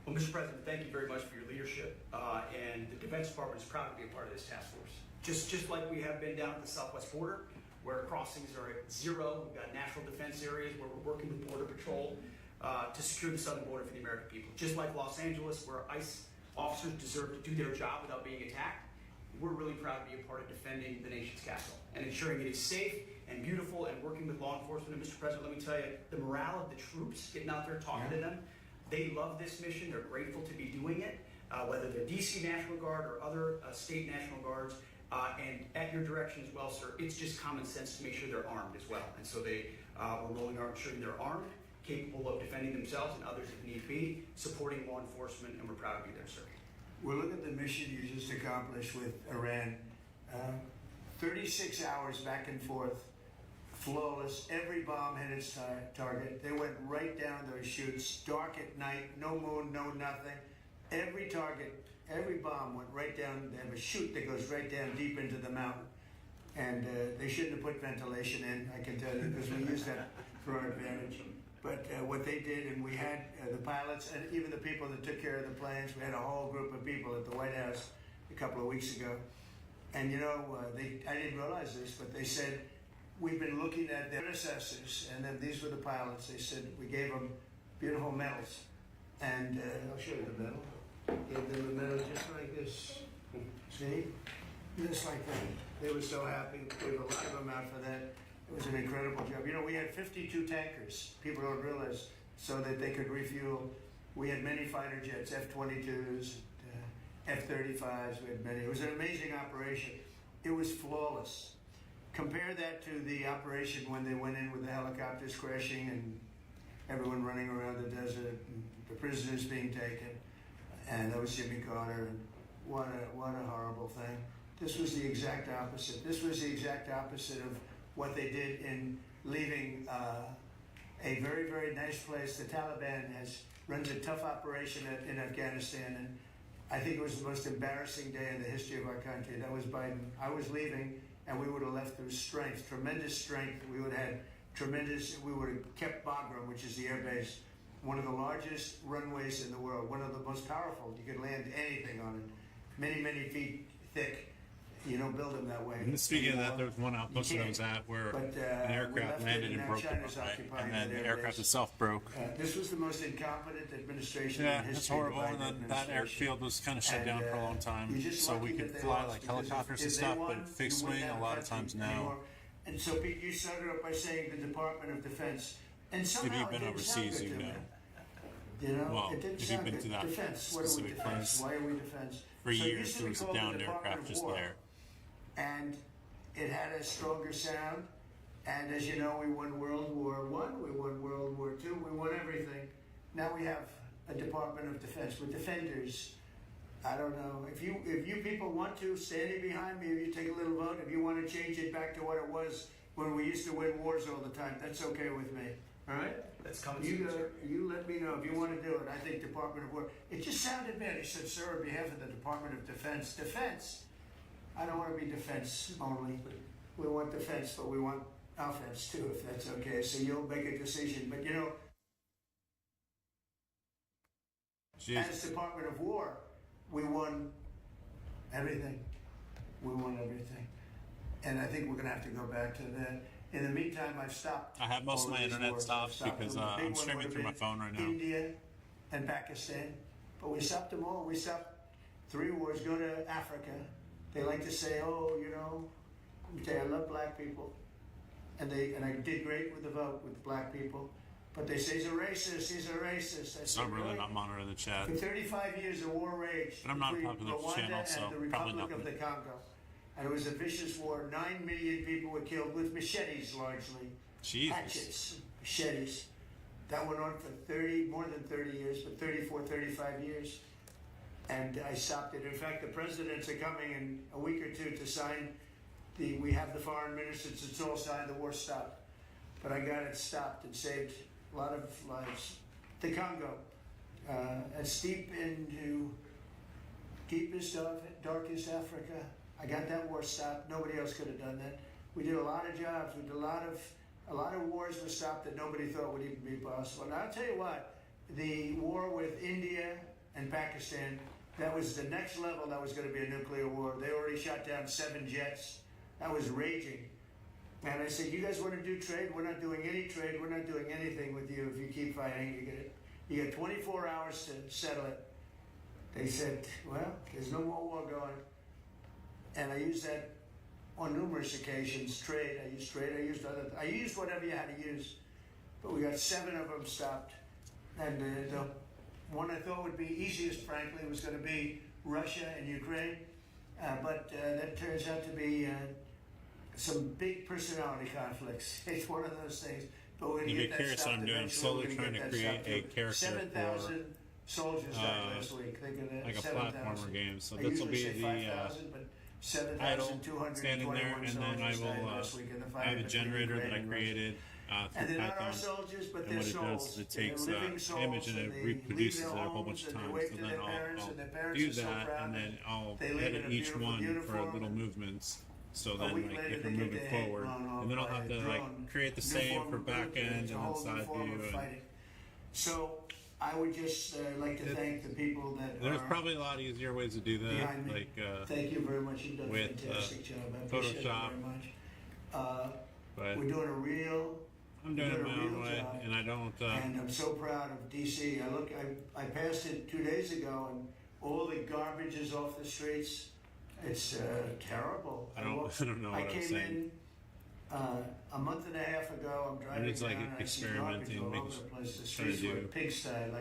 Well, Mr. President, thank you very much for your leadership, and the Defense Department is proud to be a part of this task force. Just like we have been down at the southwest border, where crossings are at 0, we've got national defense areas where we're working with Border Patrol to secure the southern border for the American people. Just like Los Angeles, where ICE officers deserve to do their job without being attacked, we're really proud to be a part of defending the nation's capital and ensuring it is safe and beautiful and working with law enforcement. And Mr. President, let me tell you, the morale of the troops, getting out there talking to them, they love this mission. They're grateful to be doing it, whether they're DC National Guard or other state National Guards. And at your direction as well, sir, it's just common sense to make sure they're armed as well. And so we're rolling out ensuring they're armed, capable of defending themselves and others if need be, supporting law enforcement, and we're proud to be there, sir. Well, look at the mission you just accomplished with Iran. 36 hours back and forth, flawless. Every bomb hit its target. They went right down those chutes, dark at night, no moon, no nothing. Every target, every bomb went right down. They have a chute that goes right down deep into the mountain. And they shouldn't have put ventilation in, I can tell you, because we used that for our advantage. But what they did, and we had the pilots and even the people that took care of the planes, we had a whole group of people at the White House a couple of weeks ago. And you know, I didn't realize this, but they said, we've been looking at their predecessors, and then these were the pilots. They said, we gave them beautiful medals. And I'll show you the medal. Gave them a medal just like this. See? Just like that. They were so happy. We gave a lot of them out for that. It was an incredible job. You know, we had 52 tankers. People don't realize so that they could refuel. We had many fighter jets, F-22s, F-35s. We had many. It was an amazing operation. It was flawless. Compare that to the operation when they went in with the helicopters crashing and everyone running around the desert, and the prisoners being taken, and that was Jimmy Carter. And what a horrible thing. This was the exact opposite. This was the exact opposite of what they did in leaving a very, very nice place. The Taliban runs a tough operation in Afghanistan, and I think it was the most embarrassing day in the history of our country. That was Biden. I was leaving, and we would have left through strength, tremendous strength. We would have kept Bagram, which is the air base, one of the largest runways in the world, one of the most powerful. You could land anything on it, many, many feet thick. You don't build them that way. And speaking of that, there was one outpost that I was at where an aircraft landed and broke apart, right? And then the aircraft itself broke. This was the most incompetent administration Yeah, in it's history. horrible. And then that airfield was kind of shut down for a long time, so we could fly like helicopters and stuff. But fixed wing, a lot of times now. And so, Pete, you started off by saying the Department of Defense, and If somehow you've been it didn't sound overseas, good you to know. me. You know, Well, it didn't if you've sound been good. to that Defense. What are we specific defense? place, Why are we defense? For So it years, used to there be was a called the downed Department aircraft of just War, there. and it had a stronger sound. And as you know, we won World War I, we won World War II, we won everything. Now we have a Department of Defense with defenders. I don't know. If you people want to, standing behind me, if you take a little vote, if you want to change it back to what it was when we used to win wars all the time, that's okay with me. All right? That's coming You soon. you let me know if you want to do it. I think Department of War. It just sounded bad. He said, "Sir, on behalf of the Department of Defense." Defense. I don't want to be defense only. We want defense, but we want offense too, if that's okay. So you'll make a decision. But you know, as Department of War, we won everything. We won everything. And I think we're going to have to go back to that. In the meantime, I've stopped. I have most of all my these internet wars. stopped I've because them. The big I'm one streaming would through my have phone right now. been India and Pakistan. But we stopped them all. We stopped 3 wars. Go to Africa. They like to say, oh, you know, let me tell you, I love black people. And I did great with the vote with black people. But they say he's a racist, he's a racist. I So I'm said, really really? not monitoring the chat. For 35 years, a war raged But I'm not a between popular Rwanda channel, so and the probably Republic of the nothing. Congo. And it was a vicious war. 9 million people were killed with machetes, largely. Jesus. Hatchets, machetes. That went on for more than 30 years, but 34, 35 years. And I stopped it. In fact, the presidents are coming in a week or two to sign we have the foreign ministers, it's all signed, the war stopped. But I got it stopped and saved a lot of lives. The Congo, as deep into deepest, darkest Africa, I got that war stopped. Nobody else could have done that. We did a lot of jobs. We did a lot of wars were stopped that nobody thought would even be possible. And I'll tell you what, the war with India and Pakistan, that was the next level. That was going to be a nuclear war. They already shot down 7 jets. That was raging. And I said, you guys want to do trade? We're not doing any trade. We're not doing anything with you if you keep fighting. You get 24 hours to settle it. They said, well, there's no more war going. And I used that on numerous occasions. Trade. I used whatever you had to use. But we got 7 of them stopped. And the one I thought would be easiest, frankly, was going to be Russia and Ukraine. But that turns out to be some big personality conflicts. It's one of those things. But we're going to You'd be get that curious what stopped I'm doing. I'm eventually. slowly We're gonna trying get to that create stopped, a too. character 7,000 soldiers died last week. Think of that. like a 7,000. platformer game. So I this will usually be say the 5,000, but idle 7,221 standing there, and then I soldiers died will last week in the I fight have a between generator that Ukraine I and Russia. created And through they're not our Python. soldiers, but And they're what it souls. does is it They're takes living souls, image and it they reproduces leave it their a whole bunch homes of and they times. wave So to then their parents, I'll and their parents do are so that, proud. and then I'll They live in edit a each beautiful one for uniform, little and movements. So a then, week like, later if they we're get moving their head forward, blown off and then I'll by have a to drone. like create the New same form for of back military. end It's a and then whole new side form view. of And fighting. So I would just like to thank the people that there's are probably a lot easier ways to do that, behind me. like Thank you very much. You've done a with, fantastic job. I appreciate Photoshop. it very much. but We're doing a real. I'm doing it we're my doing a own real way, job. and I don't. And I'm so proud of DC. I passed it 2 days ago, and all the garbage is off the streets. It's terrible. I don't know what I I'm came saying. in A month and a half ago, I'm driving it's like down and I see garbage experimenting, all making over the place. The trying to streets were a do- pigsty.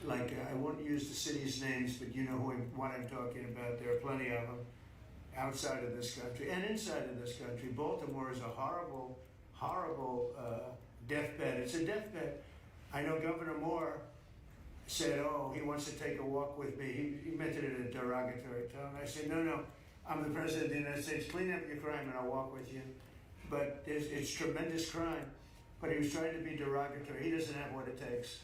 Like I won't use the city's names, but you know what I'm talking about. There are plenty of them outside of this country and inside of this country. Baltimore is a horrible, horrible deathbed. It's a deathbed. I know Governor Moore said, "Oh, he wants to take a walk with me." He meant it in a derogatory tone. I said, "No, I'm the president of the United States. Clean up your crime, and I'll walk with you." But it's tremendous crime. But he was trying to be derogatory. He doesn't have what it takes.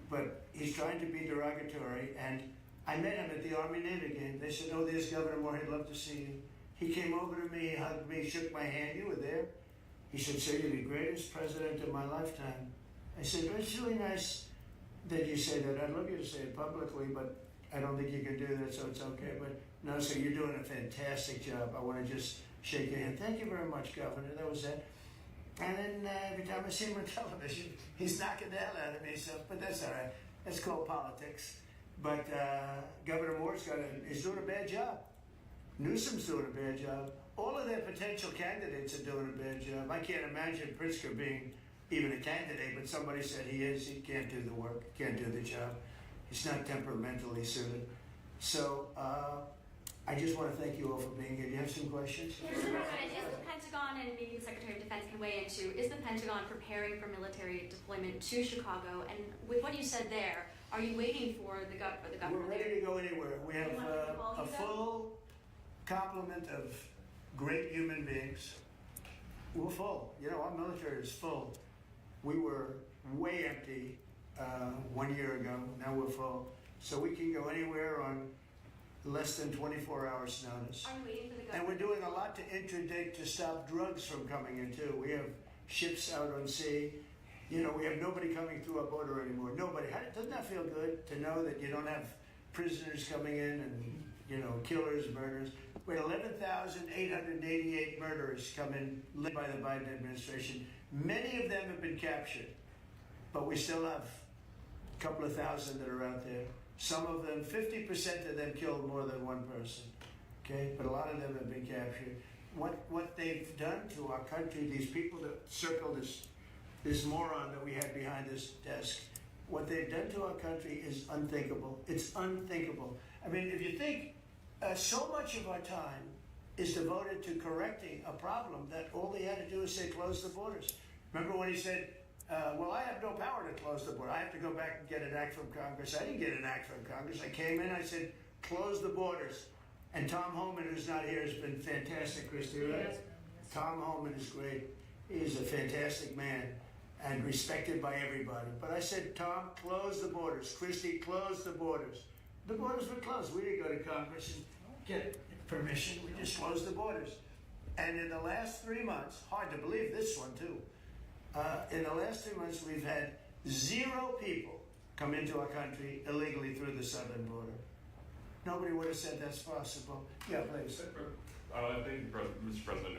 But he's trying to be derogatory. And I met him at the Army-Navy game. They said, "Oh, there's Governor Moore. He'd love to see you." He came over to me, hugged me, shook my hand. "You were there." He said, "Sir, you're the greatest president of my lifetime." I said, "But it's really nice that you say that. I'd love you to say it publicly, but I don't think you can do that, so it's okay." But no, sir, you're doing a fantastic job. I want to just shake your hand. "Thank you very much, Governor." That was it. And then every time I see him on television, he's knocking the hell out of me. So, but that's all right. That's called politics. But Governor Moore's is doing a bad job. Newsom's doing a bad job. All of their potential candidates are doing a bad job. I can't imagine Pritzker being even a candidate, but somebody said he is. He can't do the work, can't do the job. He's not temperamentally suited. So I just want to thank you all for being here. Do you have some questions? Mr. President, is the Pentagon, and maybe the Secretary of Defense can weigh into, is the Pentagon preparing for military deployment to Chicago? And with what you said there, are you waiting for the governor? We're ready to go anywhere. We have a full complement of great human beings. We're full. You know, our military is full. We were way empty 1 year ago. Now we're full. So we can go anywhere on less than 24 hours notice. Are you waiting for the governor? And we're doing a lot to interdict to stop drugs from coming in too. We have ships out on sea. You know, we have nobody coming through our border anymore. Nobody. Doesn't that feel good to know that you don't have prisoners coming in and, you know, killers, murderers? We had 11,888 murderers come in led by the Biden administration. Many of them have been captured, but we still have a couple of thousand that are out there. Some of them, 50% of them killed more than one person, okay? But a lot of them have been captured. What they've done to our country, these people that circled this moron that we had behind this desk, what they've done to our country is unthinkable. It's unthinkable. I mean, if you think so much of our time is devoted to correcting a problem that all they had to do is say, close the borders. Remember when he said, well, I have no power to close the border. I have to go back and get an act from Congress. I didn't get an act from Congress. I came in, I said, close the borders. And Tom Homan, who's not here, has been fantastic, Christy, right? Yes. Tom Homan is great. He is a fantastic man and respected by everybody. But I said, Tom, close the borders. Christy, close the borders. The borders were closed. We didn't go to Congress and get permission. We just closed the borders. And in the last 3 months, hard to believe this one too, in the last 3 months, we've had 0 people come into our country illegally through the southern border. Nobody would have said that's possible. Yeah, please. Thank you, Mr. President.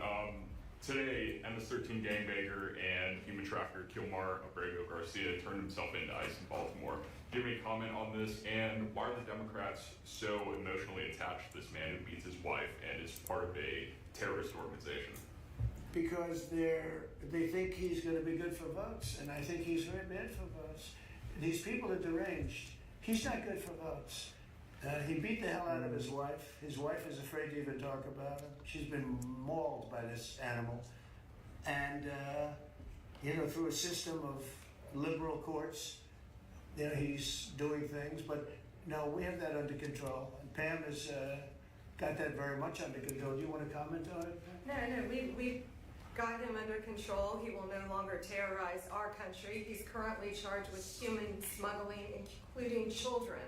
Today, MS-13 gangbanger and human trafficker Kilmar Abrego Garcia turned himself into ICE in Baltimore. Do you have any comment on this? And why are the Democrats so emotionally attached to this man who beats his wife and is part of a terrorist organization? Because they think he's going to be good for votes, and I think he's very bad for votes. These people are deranged. He's not good for votes. He beat the hell out of his wife. His wife is afraid to even talk about him. She's been mauled by this animal. And, you know, through a system of liberal courts, you know, he's doing things. But, no, we have that under control. And Pam has got that very much under control. Do you want to comment on it? No, we've got him under control. He will no longer terrorize our country. He's currently charged with human smuggling, including children.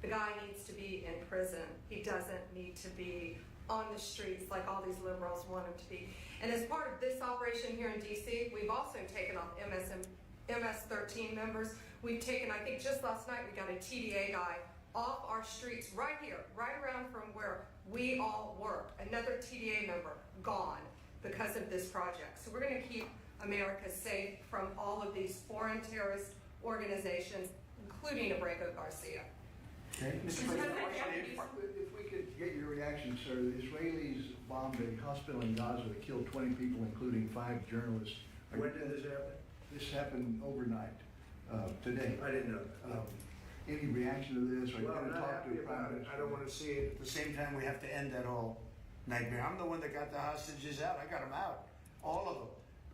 The guy needs to be in prison. He doesn't need to be on the streets like all these liberals want him to be. And as part of this operation here in DC, we've also taken off MS-13 members. We've taken, I think just last night, we got a TDA guy off our streets right here, right around from where we all work. Another TDA member gone because of this project. So we're going to keep America safe from all of these foreign terrorist organizations, including Abrego Garcia. Okay? Mr. President, if we could get your reaction, sir. The Israelis bombed a hospital in Gaza that killed 20 people, including 5 journalists. When did this happen? This happened overnight, today. I didn't know. Any reaction to this? Are you Well, I'm going to not talk to happy the Prime about it. Minister? I don't want to see it. At the same time, we have to end that whole nightmare. I'm the one that got the hostages out. I got them out. All of them.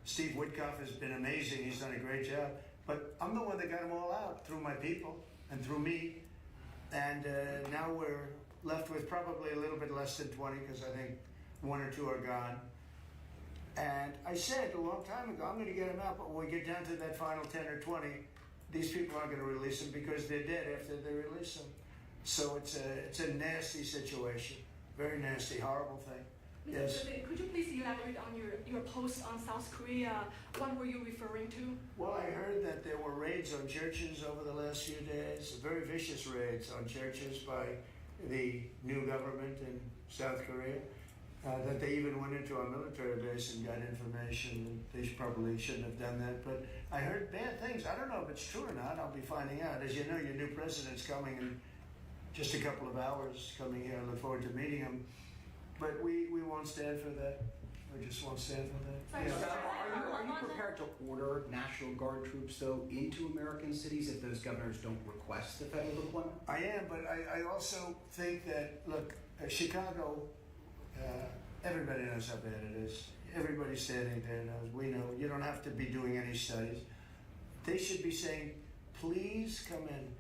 Steve Witkoff has been amazing. He's done a great job. But I'm the one that got them all out through my people and through me. And now we're left with probably a little bit less than 20 because I think 1 or 2 are gone. And I said a long time ago, I'm going to get them out. But when we get down to that final 10 or 20, these people aren't going to release them because they're dead after they release them. So it's a nasty situation. Very nasty, horrible thing. Mr. Yes. President, could you please elaborate on your post on South Korea? What were you referring to? Well, I heard that there were raids on churches over the last few days, very vicious raids on churches by the new government in South Korea, that they even went into our military base and got information. And they probably shouldn't have done that, but I heard bad things. I don't know if it's true or not. I'll be finding out. As you know, your new president's coming in just a couple of hours, coming here. I look forward to meeting him. But we won't stand for that. We just won't stand for that. Sorry, Yeah. Are you prepared to order National Guard troops, though, into American cities if those governors don't request the federal deployment? I am, but I also think that, look, Chicago, everybody knows how bad it is. Everybody standing there knows. We know. You don't have to be doing any studies. They should be saying, please come in.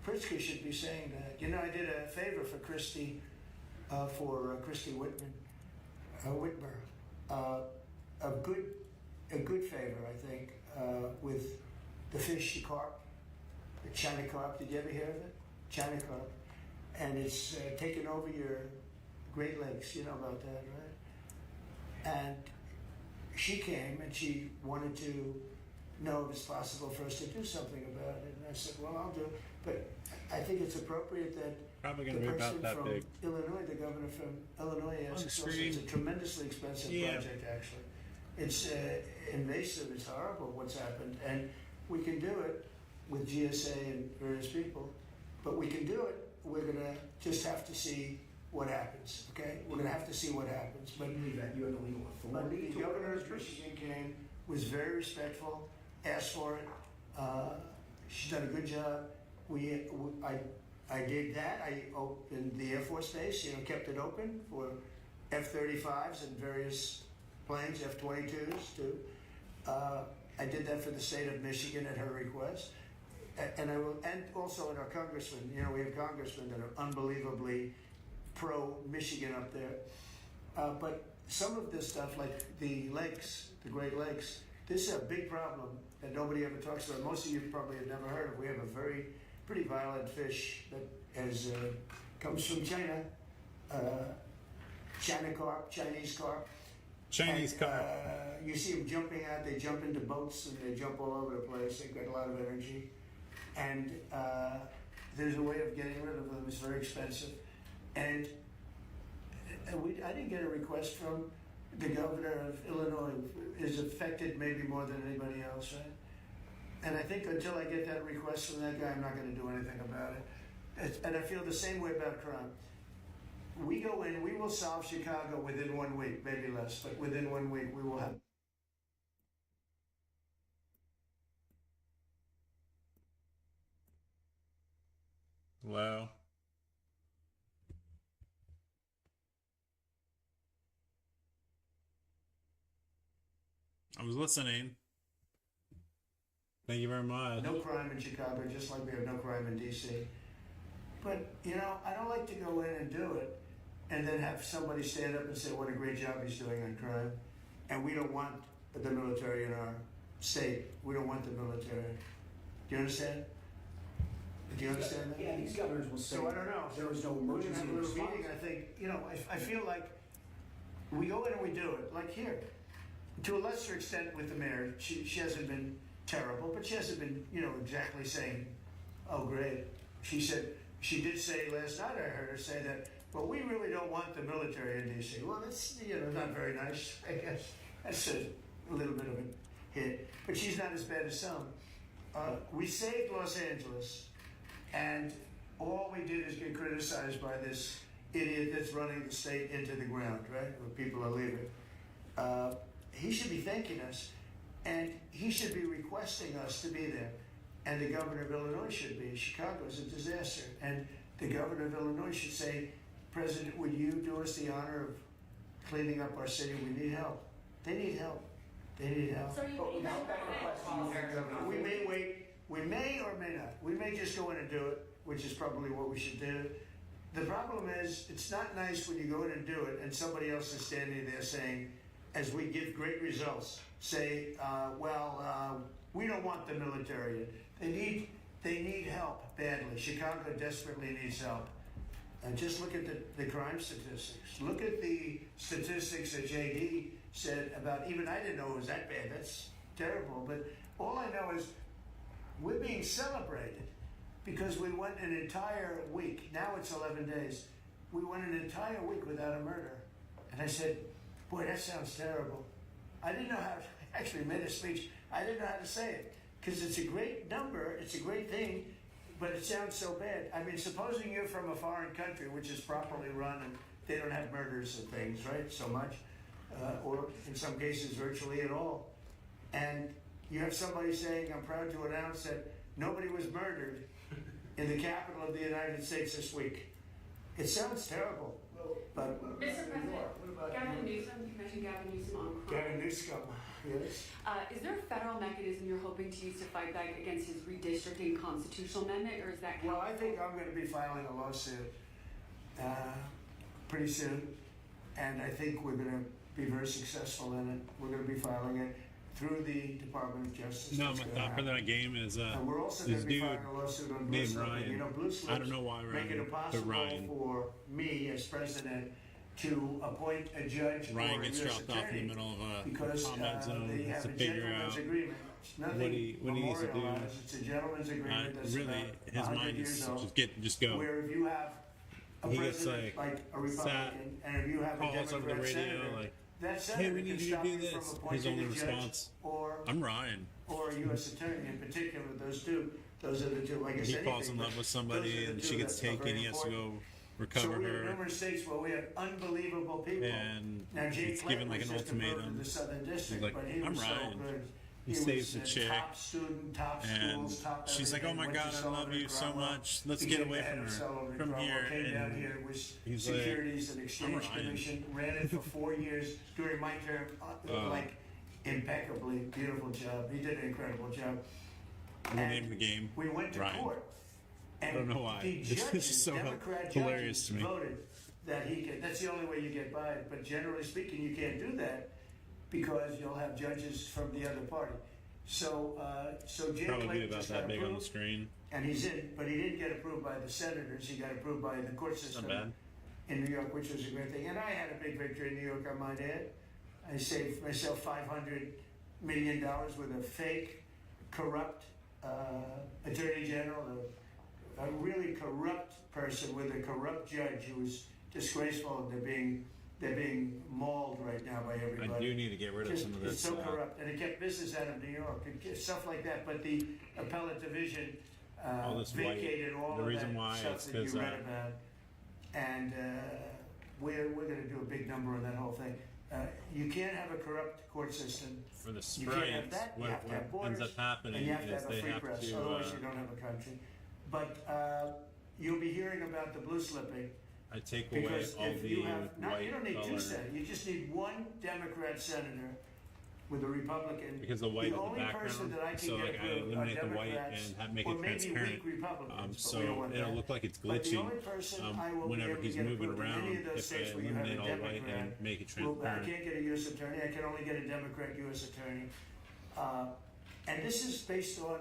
Pritzker should be saying that. You know, I did a favor for Christy Whitmer. A good favor, I think, with the fish, the carp, the China carp. Did you ever hear of it? China carp. And it's taken over your Great Lakes. You know about that, right? And she came and she wanted to know if it's possible for us to do something about it. And I said, well, I'll do it. But I think it's appropriate that Probably the gonna be person about that from big. Illinois, the governor from Illinois, On the it's also screen. it's a tremendously expensive Yeah. project, actually. It's invasive, it's horrible what's happened, and we can do it with GSA and various people, but we can do it. We're gonna just have to see what happens, okay? We're gonna have to see what happens, but You believe that you have the legal but authority the to governor order of troops? Michigan came, was very respectful, asked for it. She's done a good job. I did that. I opened the Air Force Base, kept it open for F-35s and various planes, F-22s too. I did that for the state of Michigan at her request. And I will, and also in our congressmen, we have congressmen that are unbelievably pro-Michigan up there. But some of this stuff, like the lakes, the Great Lakes, this is a big problem that nobody ever talks about. Most of you probably have never heard of. We have a pretty violent fish that comes from China, China carp, Chinese carp. Chinese And, carp. You see them jumping out. They jump into boats and they jump all over the place. They've got a lot of energy, and there's a way of getting rid of them. It's very expensive, and I didn't get a request from the governor of Illinois. Is affected maybe more than anybody else, right? And I think until I get that request from that guy, I'm not going to do anything about it. And I feel the same way about crime. We go in, we will solve Chicago within 1 week, maybe less, but within 1 week we will have. Hello. I was listening. Thank you very much. No crime in Chicago, just like we have no crime in D.C. But, I don't like to go in and do it and then have somebody stand up and say what a great job he's doing on crime. And we don't want the military in our state. We don't want the military. Do you understand? Do you understand that? Yeah, these governors will say So I don't know. there was no We're gonna emergency have a little response. meeting. I think, I feel like we go in and we do it, like here. To a lesser extent with the mayor, she hasn't been terrible, but she hasn't been, exactly saying, oh, great. She did say last night, I heard her say that, well, we really don't want the military in D.C. Well, that's, not very nice, I guess. That's a little bit of a hit. But she's not as bad as some. We saved Los Angeles, and all we did is get criticized by this idiot that's running the state into the ground, right? Where people are leaving. He should be thanking us, and he should be requesting us to be there. And the governor of Illinois should be. Chicago is a disaster. And the governor of Illinois should say, President, would you do us the honor of cleaning up our city? We need help. They need help. They need help. So you We may wait. We may or may not. We may just go in and do it, which is probably what we should do. The problem is, it's not nice when you go in and do it and somebody else is standing there saying, as we give great results, say, we don't want the military in. They need help badly. Chicago desperately needs help. And just look at the crime statistics. Look at the statistics that JD said about, even I didn't know it was that bad. That's terrible. But all I know is we're being celebrated because we went an entire week. Now it's 11 days. We went an entire week without a murder. And I said, boy, that sounds terrible. I didn't know how to, I actually made a speech. I didn't know how to say it because it's a great number. It's a great thing, but it sounds so bad. I mean, supposing you're from a foreign country, which is properly run and they don't have murders and things, right, so much, or in some cases virtually at all. And you have somebody saying, I'm proud to announce that nobody was murdered in the capital of the United States this week. It sounds terrible, but... Mr. President, Gavin Newsom, you mentioned Gavin Newsom on crime. Gavin Newsom, yes. Is there a federal mechanism you're hoping to use to fight back against his redistricting constitutional amendment, or is that... Well, I think I'm going to be filing a lawsuit pretty soon, and I think we're going to be very successful in it. We're going to be filing it through the Department of Justice. No, my thought for that game is and we're also this going to be dude filing a lawsuit on blue named slipping. Ryan. You know, blue slips I don't know why make it Ryan, but impossible Ryan. for me as president to appoint a judge Ryan or a gets US dropped off in the attorney middle of a because combat zone they have to a figure gentleman's out agreement. It's nothing what he needs to do. memorialized. It's a gentleman's agreement that's really, about his 100 mind years is old. just go. Where if you have a He gets president like a Republican, and if you have a calls over the Democrat radio senator, like, that senator hey, we can need you to stop do you this. from His appointing only a judge response, or I'm Ryan. or a U.S. attorney in particular. Those are the two. Like I He said, falls in love with somebody and she gets taken. He has to go recover so we have her. numerous states where we have unbelievable people. And now, Jay it's given like an Clayton was just approved ultimatum. in the Southern He's District, like, but he I'm was Ryan. so good. He was saves the a chick. top student, top And schools, top she's like, everything. oh my Went to God, I love Sullivan you so Cromwell. much. Let's Became get away the head from of her. Sullivan From Cromwell, here. came down And here, was he's Securities and like, Exchange I'm Ryan. Commission, ran it for 4 years during my term, like impeccably, beautiful job. He did an incredible job. And the name of the game, We went to Ryan. court. And I don't know why. The It's judges, just so Democrat hilarious judges to me. voted that he could. That's the only way you get by it. But generally speaking, you can't do that because you'll have judges from the other party. So Jay Probably Clayton about just that got big on the approved, screen. and he's in. But he didn't get approved by the senators. He got approved by the court system Not bad. in New York, which was a great thing. And I had a big victory in New York, I might add. I saved myself $500 million with a fake, corrupt attorney general, a really corrupt person with a corrupt judge who was disgraceful. And they're being mauled right now by everybody. I do need to get rid of some of It's this. so corrupt, and it kept business out of New York, stuff like that. But the appellate division all this white. vacated all The of reason that why stuff it's that you 'cause, read about, and we're going to do a big number on that whole thing. You can't have a corrupt court system. For the You can't have sprites, that. You what, have to have what ends borders, up happening and you have to is have a they free have press. to. Otherwise, you don't have a country. But you'll be hearing about the blue slipping. I take away Because all if the you have, white you don't need color. two senators, you just need one Democrat senator with a Republican. Because the white is the only person background, that I can so get like I approved are eliminate the white Democrats, and make or it maybe transparent. weak Republicans, but we don't So want it'll that. look like it's But the glitching only person I will be whenever able to he's get moving approved in any around. of those If I states where you have eliminate a all white Democrat, and make it well, I transparent. can't get a U.S. attorney. I can only get a Democrat U.S. attorney. And this is based on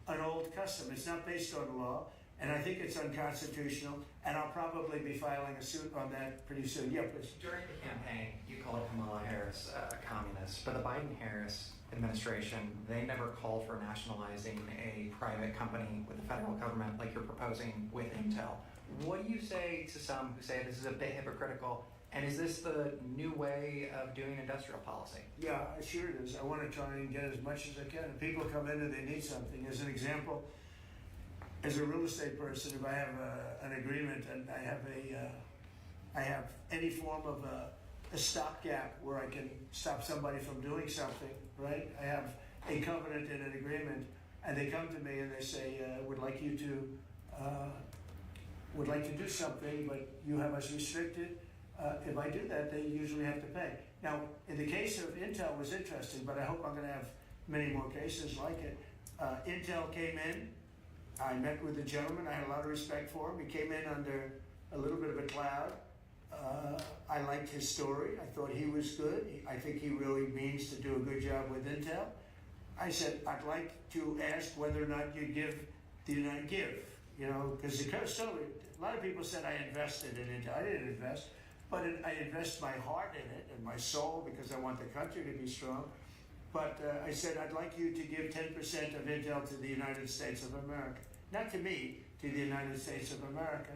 an old custom. It's not based on law, and I think it's unconstitutional. And I'll probably be filing a suit on that pretty soon. Yeah, please. During the campaign, you called Kamala Harris a communist, but the Biden-Harris administration, they never called for nationalizing a private company with the federal government like you're proposing with Intel. What do you say to some who say this is a bit hypocritical? And is this the new way of doing industrial policy? Yeah, sure it is. I want to try and get as much as I can. If people come in and they need something, as an example, as a real estate person, if I have an agreement and I have any form of a stopgap where I can stop somebody from doing something, right? I have a covenant and an agreement, and they come to me and they say, would like to do something, but you have us restricted. If I do that, they usually have to pay. Now, in the case of Intel, it was interesting, but I hope I'm going to have many more cases like it. Intel came in. I met with the gentleman. I had a lot of respect for him. He came in under a little bit of a cloud. I liked his story. I thought he was good. I think he really means to do a good job with Intel. I said, I'd like to ask whether or not you give, you know, because a lot of people said I invested in Intel. I didn't invest, but I invest my heart in it and my soul because I want the country to be strong. But I said, I'd like you to give 10% of Intel to the United States of America. Not to me, to the United States of America.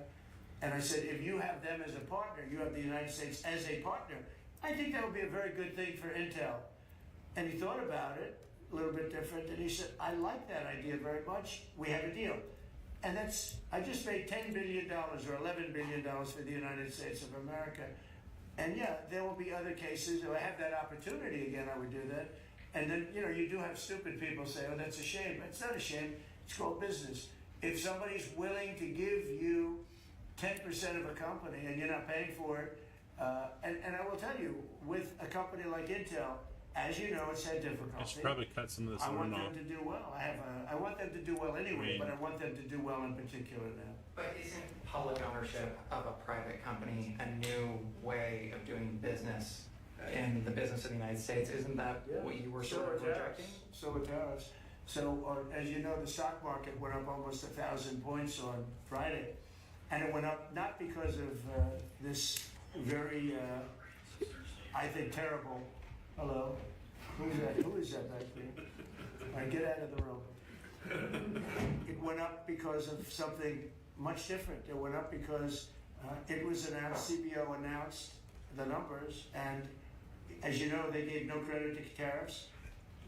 And I said, if you have them as a partner, you have the United States as a partner, I think that would be a very good thing for Intel. And he thought about it, a little bit different, and he said, I like that idea very much. We have a deal. And I just made $10 billion or $11 billion for the United States of America. And yeah, there will be other cases. If I have that opportunity again, I would do that. And then, you know, you do have stupid people say, oh, that's a shame. It's not a shame. It's called business. If somebody's willing to give you 10% of a company and you're not paying for it, and I will tell you, with a company like Intel, as you know, it's had difficulty. I should probably cut some of this. I want them to do well. I want them to do well anyway, but I want them to do well in particular now. But isn't public ownership of a private company a new way of doing business in the business of the United States? Isn't that what you were sort of rejecting? So it does. So as you know, the stock market went up almost 1,000 points on Friday. And it went up not because of this very, I think, terrible, hello? Who is that back there? All right, get out of the room. It went up because of something much different. It went up because it was announced, CBO announced the numbers, and as you know, they gave no credit to tariffs.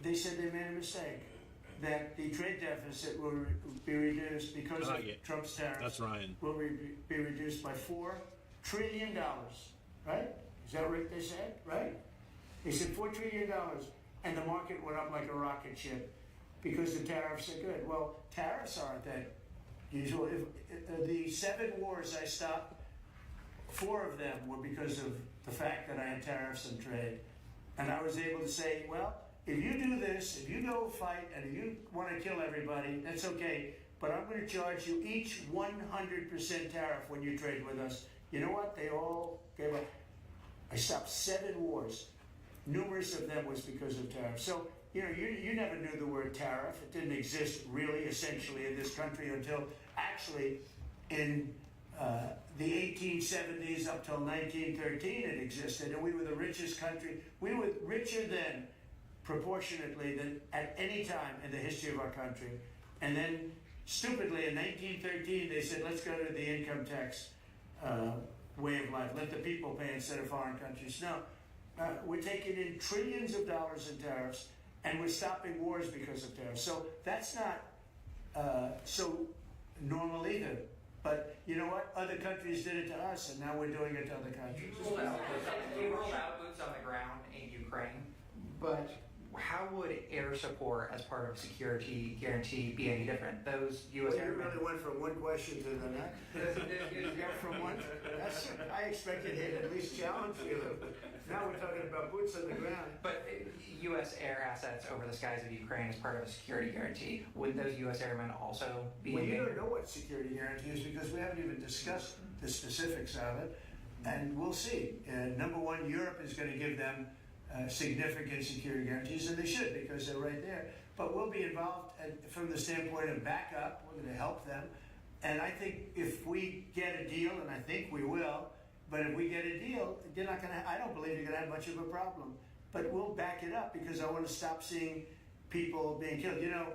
They said they made a mistake, that the trade deficit will be reduced because of Trump's tariffs. That's Ryan. Will be reduced by $4 trillion, right? Is that what they said, right? They said $4 trillion, and the market went up like a rocket ship because the tariffs are good. Well, tariffs aren't that usual. If the 7 wars I stopped, 4 of them were because of the fact that I had tariffs and trade. And I was able to say, well, if you do this, if you go fight, and if you want to kill everybody, that's okay, but I'm going to charge you each 100% tariff when you trade with us. You know what? They all gave up. I stopped 7 wars. Numerous of them was because of tariffs. So, you know, you never knew the word tariff. It didn't exist really, essentially, in this country until actually in the 1870s up till 1913 it existed, and we were the richest country. We were richer then, proportionately, than at any time in the history of our country. And then, stupidly, in 1913, they said, let's go to the income tax way of life. Let the people pay instead of foreign countries. No, we're taking in trillions of dollars in tariffs, and we're stopping wars because of tariffs. So that's not so normal either. But you know what? Other countries did it to us, and now we're doing it to other countries. You rolled out boots on the ground in Ukraine, but how would air support as part of security guarantee be any different? Those U.S. You really went from one question to the next. From one, I expected him to at least challenge you. Now we're talking about boots on the ground. But U.S. air assets over the skies of Ukraine as part of a security guarantee, would those U.S. airmen also be? Well, you don't know what security guarantee is because we haven't even discussed the specifics of it, and we'll see. Number one, Europe is going to give them significant security guarantees, and they should because they're right there. But we'll be involved from the standpoint of backup. We're going to help them, and I think if we get a deal, and I think we will, but if we get a deal, you're not going to. I don't believe you're going to have much of a problem. But we'll back it up because I want to stop seeing people being killed. You know,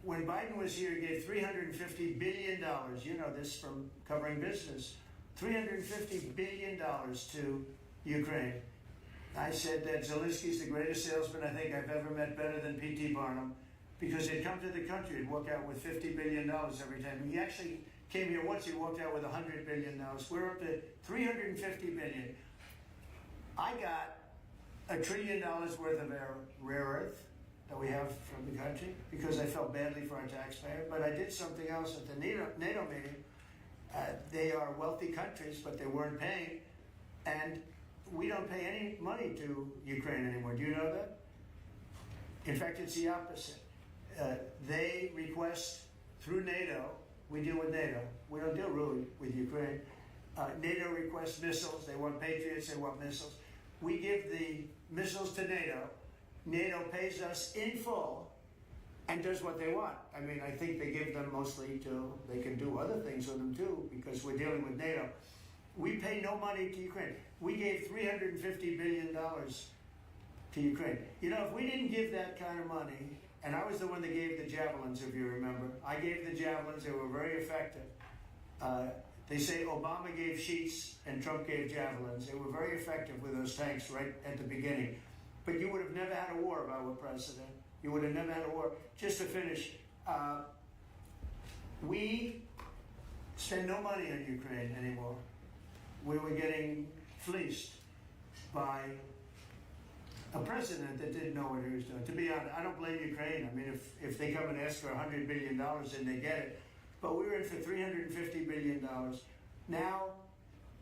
when Biden was here, he gave $350 billion. You know this from covering business. $350 billion to Ukraine. I said that Zelensky's the greatest salesman I think I've ever met, better than P.T. Barnum. because they'd come to the country and walk out with $50 billion every time. He actually came here once, he walked out with $100 billion. We're up to $350 billion. I got $1 trillion worth of rare earth that we have from the country because I felt badly for our taxpayer, but I did something else at the NATO meeting. They are wealthy countries, but they weren't paying, and we don't pay any money to Ukraine anymore. Do you know that? In fact, it's the opposite. They request through NATO, we deal with NATO, we don't deal really with Ukraine. NATO requests missiles, they want Patriots, they want missiles. We give the missiles to NATO, NATO pays us in full and does what they want. I mean, I think they give them mostly to, they can do other things with them too, because we're dealing with NATO. We pay no money to Ukraine. We gave $350 billion to Ukraine. You know, if we didn't give that kind of money, and I was the one that gave the javelins, if you remember. I gave the javelins, they were very effective. They say Obama gave sheets and Trump gave javelins. They were very effective with those tanks right at the beginning. But you would have never had a war if I were president. You would have never had a war. Just to finish, we spend no money on Ukraine anymore. We were getting fleeced by a president that didn't know what he was doing. To be honest, I don't blame Ukraine. I mean, if they come and ask for $100 billion, then they get it. But we were in for $350 billion. Now,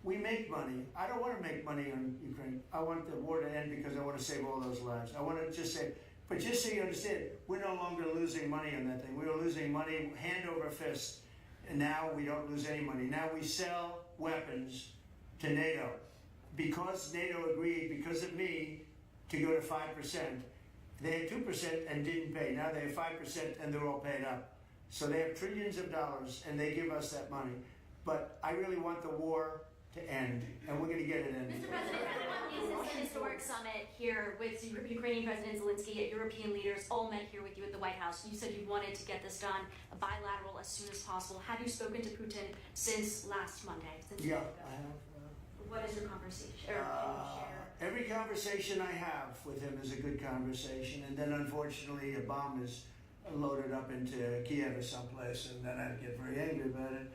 we make money. I don't want to make money on Ukraine. I want the war to end because I want to save all those lives. I want to just say, but just so you understand, we're no longer losing money on that thing. We were losing money hand over fist. And now we don't lose any money. Now we sell weapons to NATO. Because NATO agreed, because of me, to go to 5%. They had 2% and didn't pay. Now they have 5% and they're all paid up. So they have trillions of dollars and they give us that money. But I really want the war to end, and we're going to get it ended. Mr. President, this is an historic summit here with Ukrainian President Zelensky, European leaders all met here with you at the White House. You said you wanted to get this done bilateral as soon as possible. Have you spoken to Putin since last Monday? Yeah, I have. What is your conversation? Every conversation I have with him is a good conversation, and then unfortunately a bomb is loaded up into Kiev or someplace, and then I get very angry about it.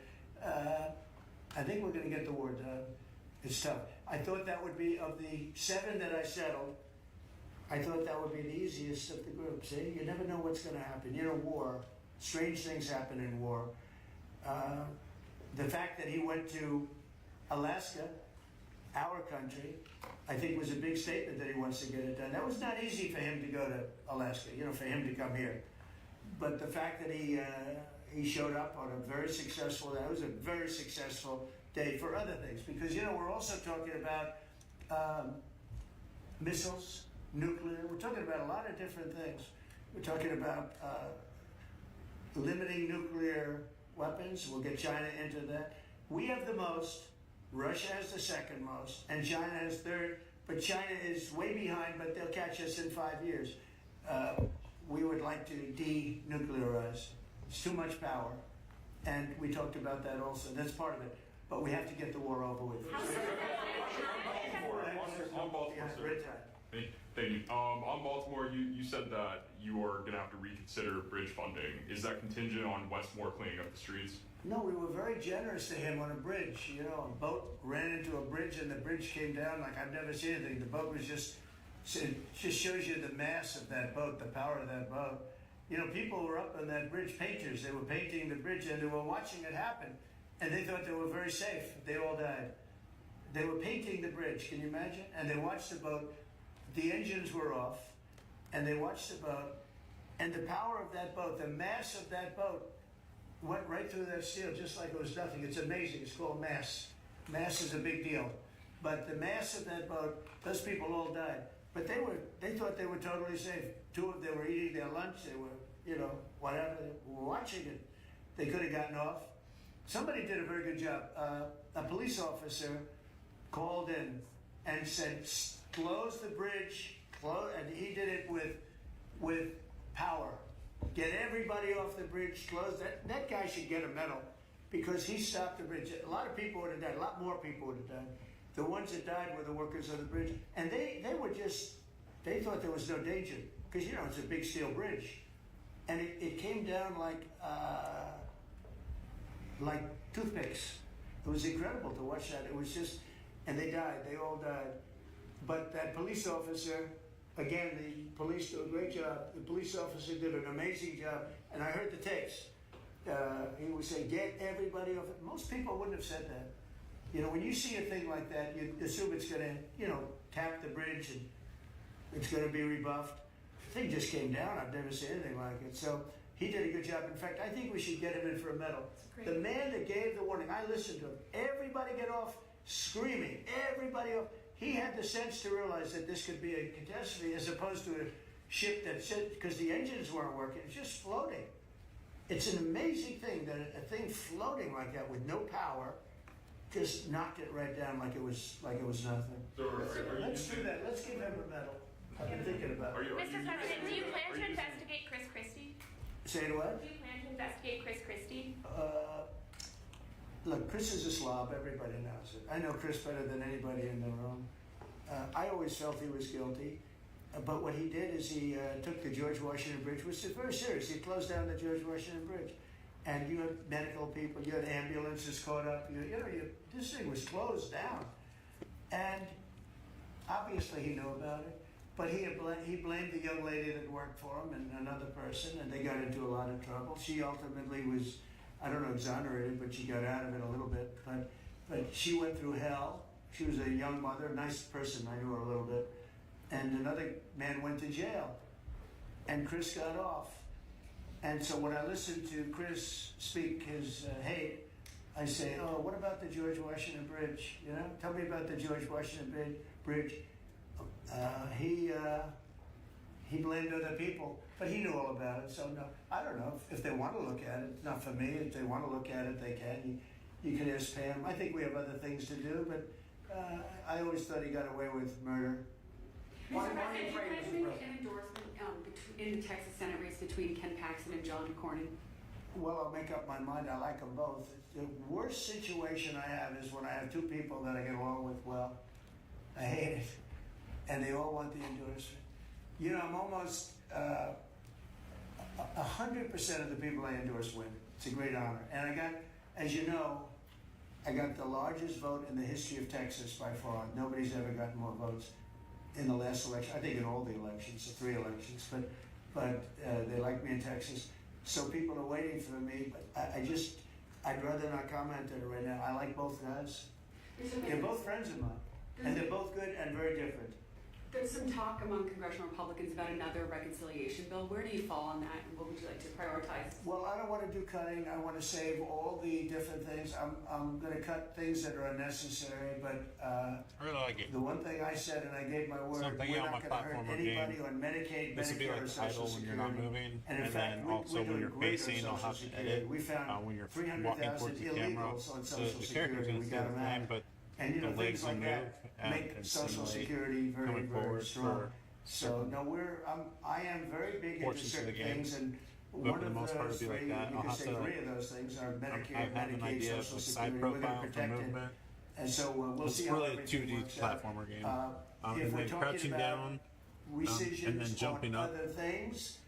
I think we're going to get the war done. It's tough. I thought that would be, of the 7 that I settled, I thought that would be the easiest of the group. See, you never know what's going to happen. You know, war, strange things happen in war. The fact that he went to Alaska, our country, I think was a big statement that he wants to get it done. That was not easy for him to go to Alaska, you know, for him to come here. But the fact that he showed up on a very successful, that was a very successful day for other things. Because, you know, we're also talking about missiles, nuclear. We're talking about a lot of different things. We're talking about limiting nuclear weapons. We'll get China into that. We have the most. Russia has the second most, and China has third, but China is way behind, but they'll catch us in 5 years. We would like to denuclearize. It's too much power, and we talked about that also. That's part of it, but we have to get the war over with. On Baltimore, thank you. On Baltimore, you said that you are going to have to reconsider bridge funding. Is that contingent on Westmore cleaning up the streets? No, we were very generous to him on a bridge. You know, a boat ran into a bridge and the bridge came down like I've never seen anything. The boat was it just shows you the mass of that boat, the power of that boat. You know, people were up on that bridge, painters. They were painting the bridge and they were watching it happen. And they thought they were very safe. They all died. They were painting the bridge, can you imagine? And they watched the boat. The engines were off. And they watched the boat. And the power of that boat, the mass of that boat, went right through that steel just like it was nothing. It's amazing. It's called mass. Mass is a big deal. But the mass of that boat, those people all died. But they thought they were totally safe. 2 of them were eating their lunch. They were, you know, whatever. They were watching it. They could have gotten off. Somebody did a very good job. A police officer called in and said, close the bridge, and he did it with power. Get everybody off the bridge, close that. That guy should get a medal because he stopped the bridge. A lot of people would have died, a lot more people would have died. The ones that died were the workers of the bridge. And they thought there was no danger because, you know, it's a big steel bridge. and it came down like toothpicks. It was incredible to watch that. It was just, and they died. They all died. But that police officer, again, the police do a great job. The police officer did an amazing job, and I heard the tapes. He would say, "Get everybody off it." Most people wouldn't have said that. You know, when you see a thing like that, you assume it's going to, you know, tap the bridge and it's going to be rebuffed. The thing just came down. I've never seen anything like it. So he did a good job. In fact, I think we should get him in for a medal. The man that gave the warning, I listened to him. Everybody get off, screaming. Everybody off. He had the sense to realize that this could be a catastrophe as opposed to a ship that said, because the engines weren't working, it's just floating. It's an amazing thing that a thing floating like that with no power just knocked it right down like it was nothing. So Let's do that. Let's give him a medal. I've been thinking about it. Mr. President, do you plan to investigate Chris Christie? Say what? Do you plan to investigate Chris Christie? Look, Chris is a slob. Everybody knows it. I know Chris better than anybody in the room. I always felt he was guilty. But what he did is he took the George Washington Bridge, which is very serious. He closed down the George Washington Bridge. And you had medical people, you had ambulances caught up. This thing was closed down. And obviously he knew about it. But he blamed the young lady that worked for him and another person, and they got into a lot of trouble. She ultimately was, I don't know, exonerated, but she got out of it a little bit. But she went through hell. She was a young mother, nice person. I knew her a little bit. And another man went to jail. And Chris got off. And so when I listened to Chris speak his hate, I say, "Oh, what about the George Washington Bridge? You know, tell me about the George Washington Bridge." He blamed other people, but he knew all about it. So no, I don't know if they want to look at it. It's not for me. If they want to look at it, they can. You can ask Pam. I think we have other things to do, but I always thought he got away with murder. Mr. President, do you plan to make an endorsement in the Texas Senate race between Ken Paxton and John Cornyn? Well, I'll make up my mind. I like them both. The worst situation I have is when I have two people that I get along with well. I hate it. And they all want the endorsement. You know, I'm almost 100% of the people I endorse win. It's a great honor. And I got, as you know, I got the largest vote in the history of Texas by far. Nobody's ever gotten more votes in the last election. I think in all the elections, the 3 elections. But they like me in Texas. So people are waiting for me. But I'd rather not comment on it right now. I like both guys. They're both friends of mine. And they're both good and very different. There's some talk among congressional Republicans about another reconciliation bill. Where do you fall on that, and what would you like to prioritize? Well, I don't want to do cutting. I want to save all the different things. I'm going to cut things that are unnecessary, but I really like it. the one thing I said, and I gave my word, Something we're on my not going to hurt platform anybody game. on Medicaid, This would be Medicare, like or the Social title when Security. you're not moving, And in and fact, then we're also when doing you're great on facing, I'll Social have to Security. edit We found when you're 300,000 walking towards the camera. illegals on The Social character's Security. going We to got stay them the out. same, but And you know, the things legs will like move that make and Social simulate Security very, coming very forward strong. for So no, I am very big into portions of the certain game. things, and But one for the of most part, those it'll be three, like that. you I'll can have say to, 3 of those things are I Medicare, have an Medicaid, idea of Social the side Security. We're going to profile for protect it, movement. and so we'll It's see how really a everything 2D works out. platformer game. If And we're then talking crouching about down, rescissions and then jumping on up. other things,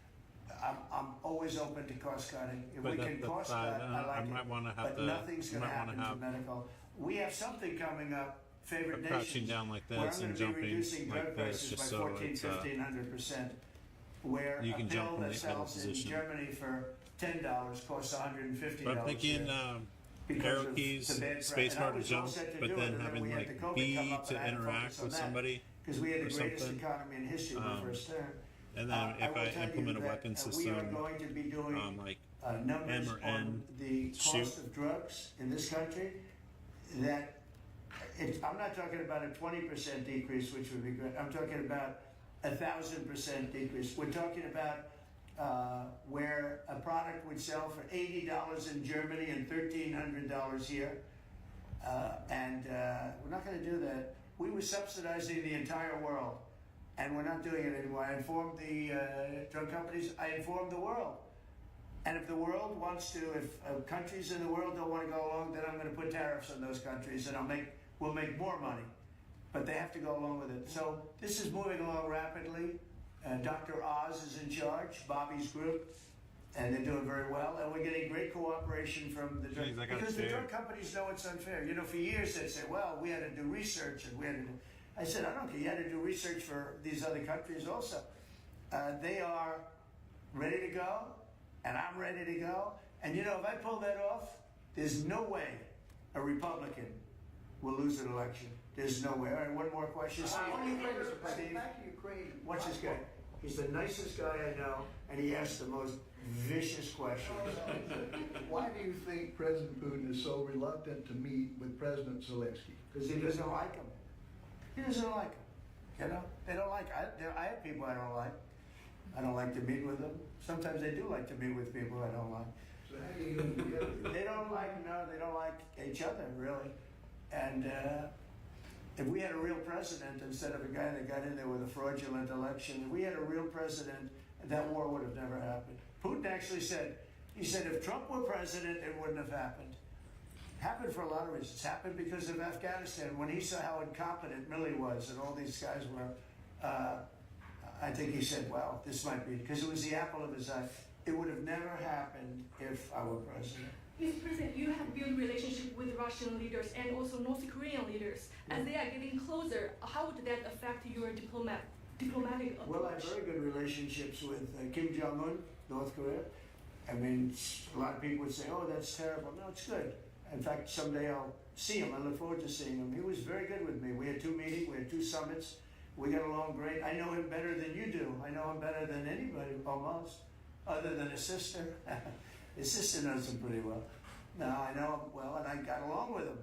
I'm always open to cost cutting. If But we that- can that's cost fine. cut, I like I it. might wanna have But to- nothing's I going to might wanna happen to have medical. We have something coming up. Favorite crouching nations, down like where I'm this and going to be jumping reducing like drug this, prices just by so 14, it's 1500%. Where you a can jump pill from that the middle sells in position. Germany for $10 costs $150. But I'm thinking here. Because arrow of keys, the bad space and I bar to was all jump, set to but do it, then and having we had the like COVID B come up, and to I had interact focus on with that, somebody because we had or the greatest something. economy in history the first term. And then if will I tell you implement a that, weapon we are system, going to be doing like numbers M or on N, the shoot. cost of drugs in this country that I'm not talking about a 20% decrease, which would be good. I'm talking about 1,000% decrease. We're talking about where a product would sell for $80 in Germany and $1,300 here. We're not going to do that. We were subsidizing the entire world, and we're not doing it anymore. I informed the drug companies, I informed the world. And if the world wants to, if countries in the world don't want to go along, then I'm going to put tariffs on those countries, and we'll make more money. But they have to go along with it. So this is moving along rapidly. Dr. Oz is in charge, Bobby's group. and they're doing very well, and we're getting great cooperation from the drug, Jeez, I gotta because the share. drug companies know it's unfair. You know, for years they'd say, well, we had to do research, and we had to do, I said, I don't care, you had to do research for these other countries also. They are ready to go, and I'm ready to go, and you know, if I pull that off, there's no way a Republican will lose an election. There's no way. All right, one more question. Steve, back to Ukraine. What's this guy? He's the nicest guy I know, and he asks the most vicious questions. Why do you think President Putin is so reluctant to meet with President Zelensky? Because he doesn't like him. He doesn't like him. You know, they don't like. I have people I don't like. I don't like to meet with them. Sometimes they do like to meet with people I don't like. So how do you They don't like. No, they don't like each other really. And if we had a real president instead of a guy that got in there with a fraudulent election, if we had a real president, that war would have never happened. Putin actually said, he said, if Trump were president, it wouldn't have happened. Happened for a lot of reasons. Happened because of Afghanistan. When he saw how incompetent Milley was and all these guys were, I think he said, well, this might be, because it was the apple of his eye. It would have never happened if I were president. Mr. President, you have built relationship with Russian leaders and also North Korean leaders. As they are getting closer, how would that affect your diplomatic approach? Well, I have very good relationships with Kim Jong-un, North Korea. I mean, a lot of people would say, oh, that's terrible. No, it's good. In fact, someday I'll see him. I look forward to seeing him. He was very good with me. We had 2 meetings, we had 2 summits. We got along great. I know him better than you do. I know him better than anybody, almost, other than his sister. His sister knows him pretty well. No, I know him well, and I got along with him.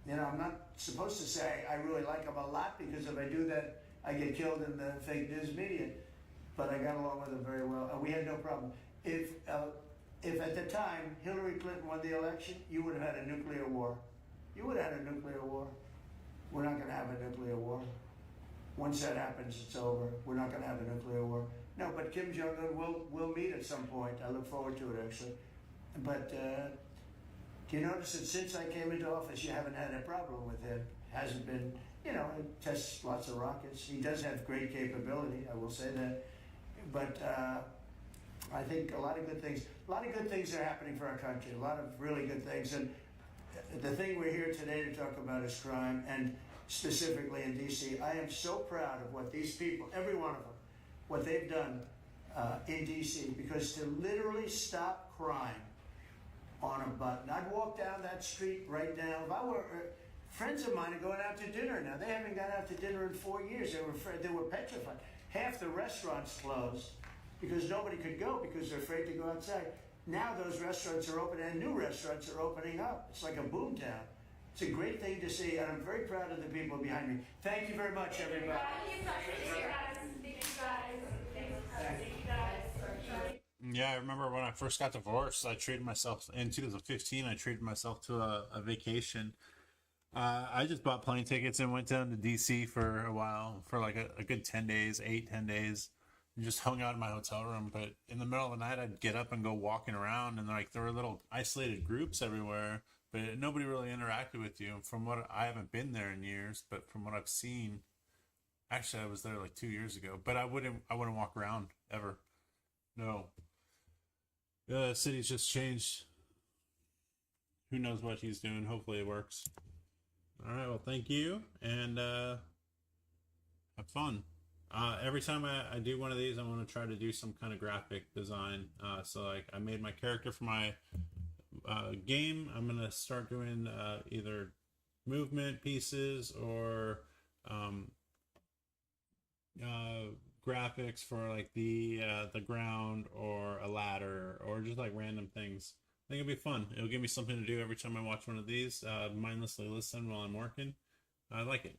You know, I'm not supposed to say I really like him a lot, because if I do that, I get killed in the fake news media. But I got along with him very well, and we had no problem. If at the time Hillary Clinton won the election, you would have had a nuclear war. You would have had a nuclear war. We're not going to have a nuclear war. Once that happens, it's over. We're not going to have a nuclear war. No, but Kim Jong-un will meet at some point. I look forward to it, actually. But do you notice that since I came into office, you haven't had a problem with him? Hasn't been, you know, he tests lots of rockets. He does have great capability, I will say that. But I think a lot of good things are happening for our country, a lot of really good things. And the thing we're here today to talk about is crime, and specifically in D.C. I am so proud of what these people, every one of them, what they've done in D.C., because to literally stop crime on a button. I'd walk down that street right now. If I were, friends of mine are going out to dinner now. They haven't gone out to dinner in 4 years. They were petrified. Half the restaurants closed because nobody could go because they're afraid to go outside. Now those restaurants are open and new restaurants are opening up. It's like a boom town. It's a great thing to see, and I'm very proud of the people behind me. Thank you very much, everybody. Yeah, I remember when I first got divorced, I treated myself, in 2015, I treated myself to a vacation. I just bought plane tickets and went down to DC for a while, for like a good 10 days, 10 days, and just hung out in my hotel room. But in the middle of the night, I'd get up and go walking around, and like there were little isolated groups everywhere, but nobody really interacted with you. And from what I haven't been there in years, but from what I've seen, actually I was there like 2 years ago, but I wouldn't walk around ever. No. The city's just changed. Who knows what he's doing? Hopefully it works. All right, well, thank you, and have fun. Every time I do one of these, I want to try to do some kind of graphic design. So like I made my character for my game. I'm going to start doing either movement pieces or graphics for like the ground or a ladder or just like random things. I think it'll be fun. It'll give me something to do every time I watch one of these. Mindlessly listen while I'm working. I like it.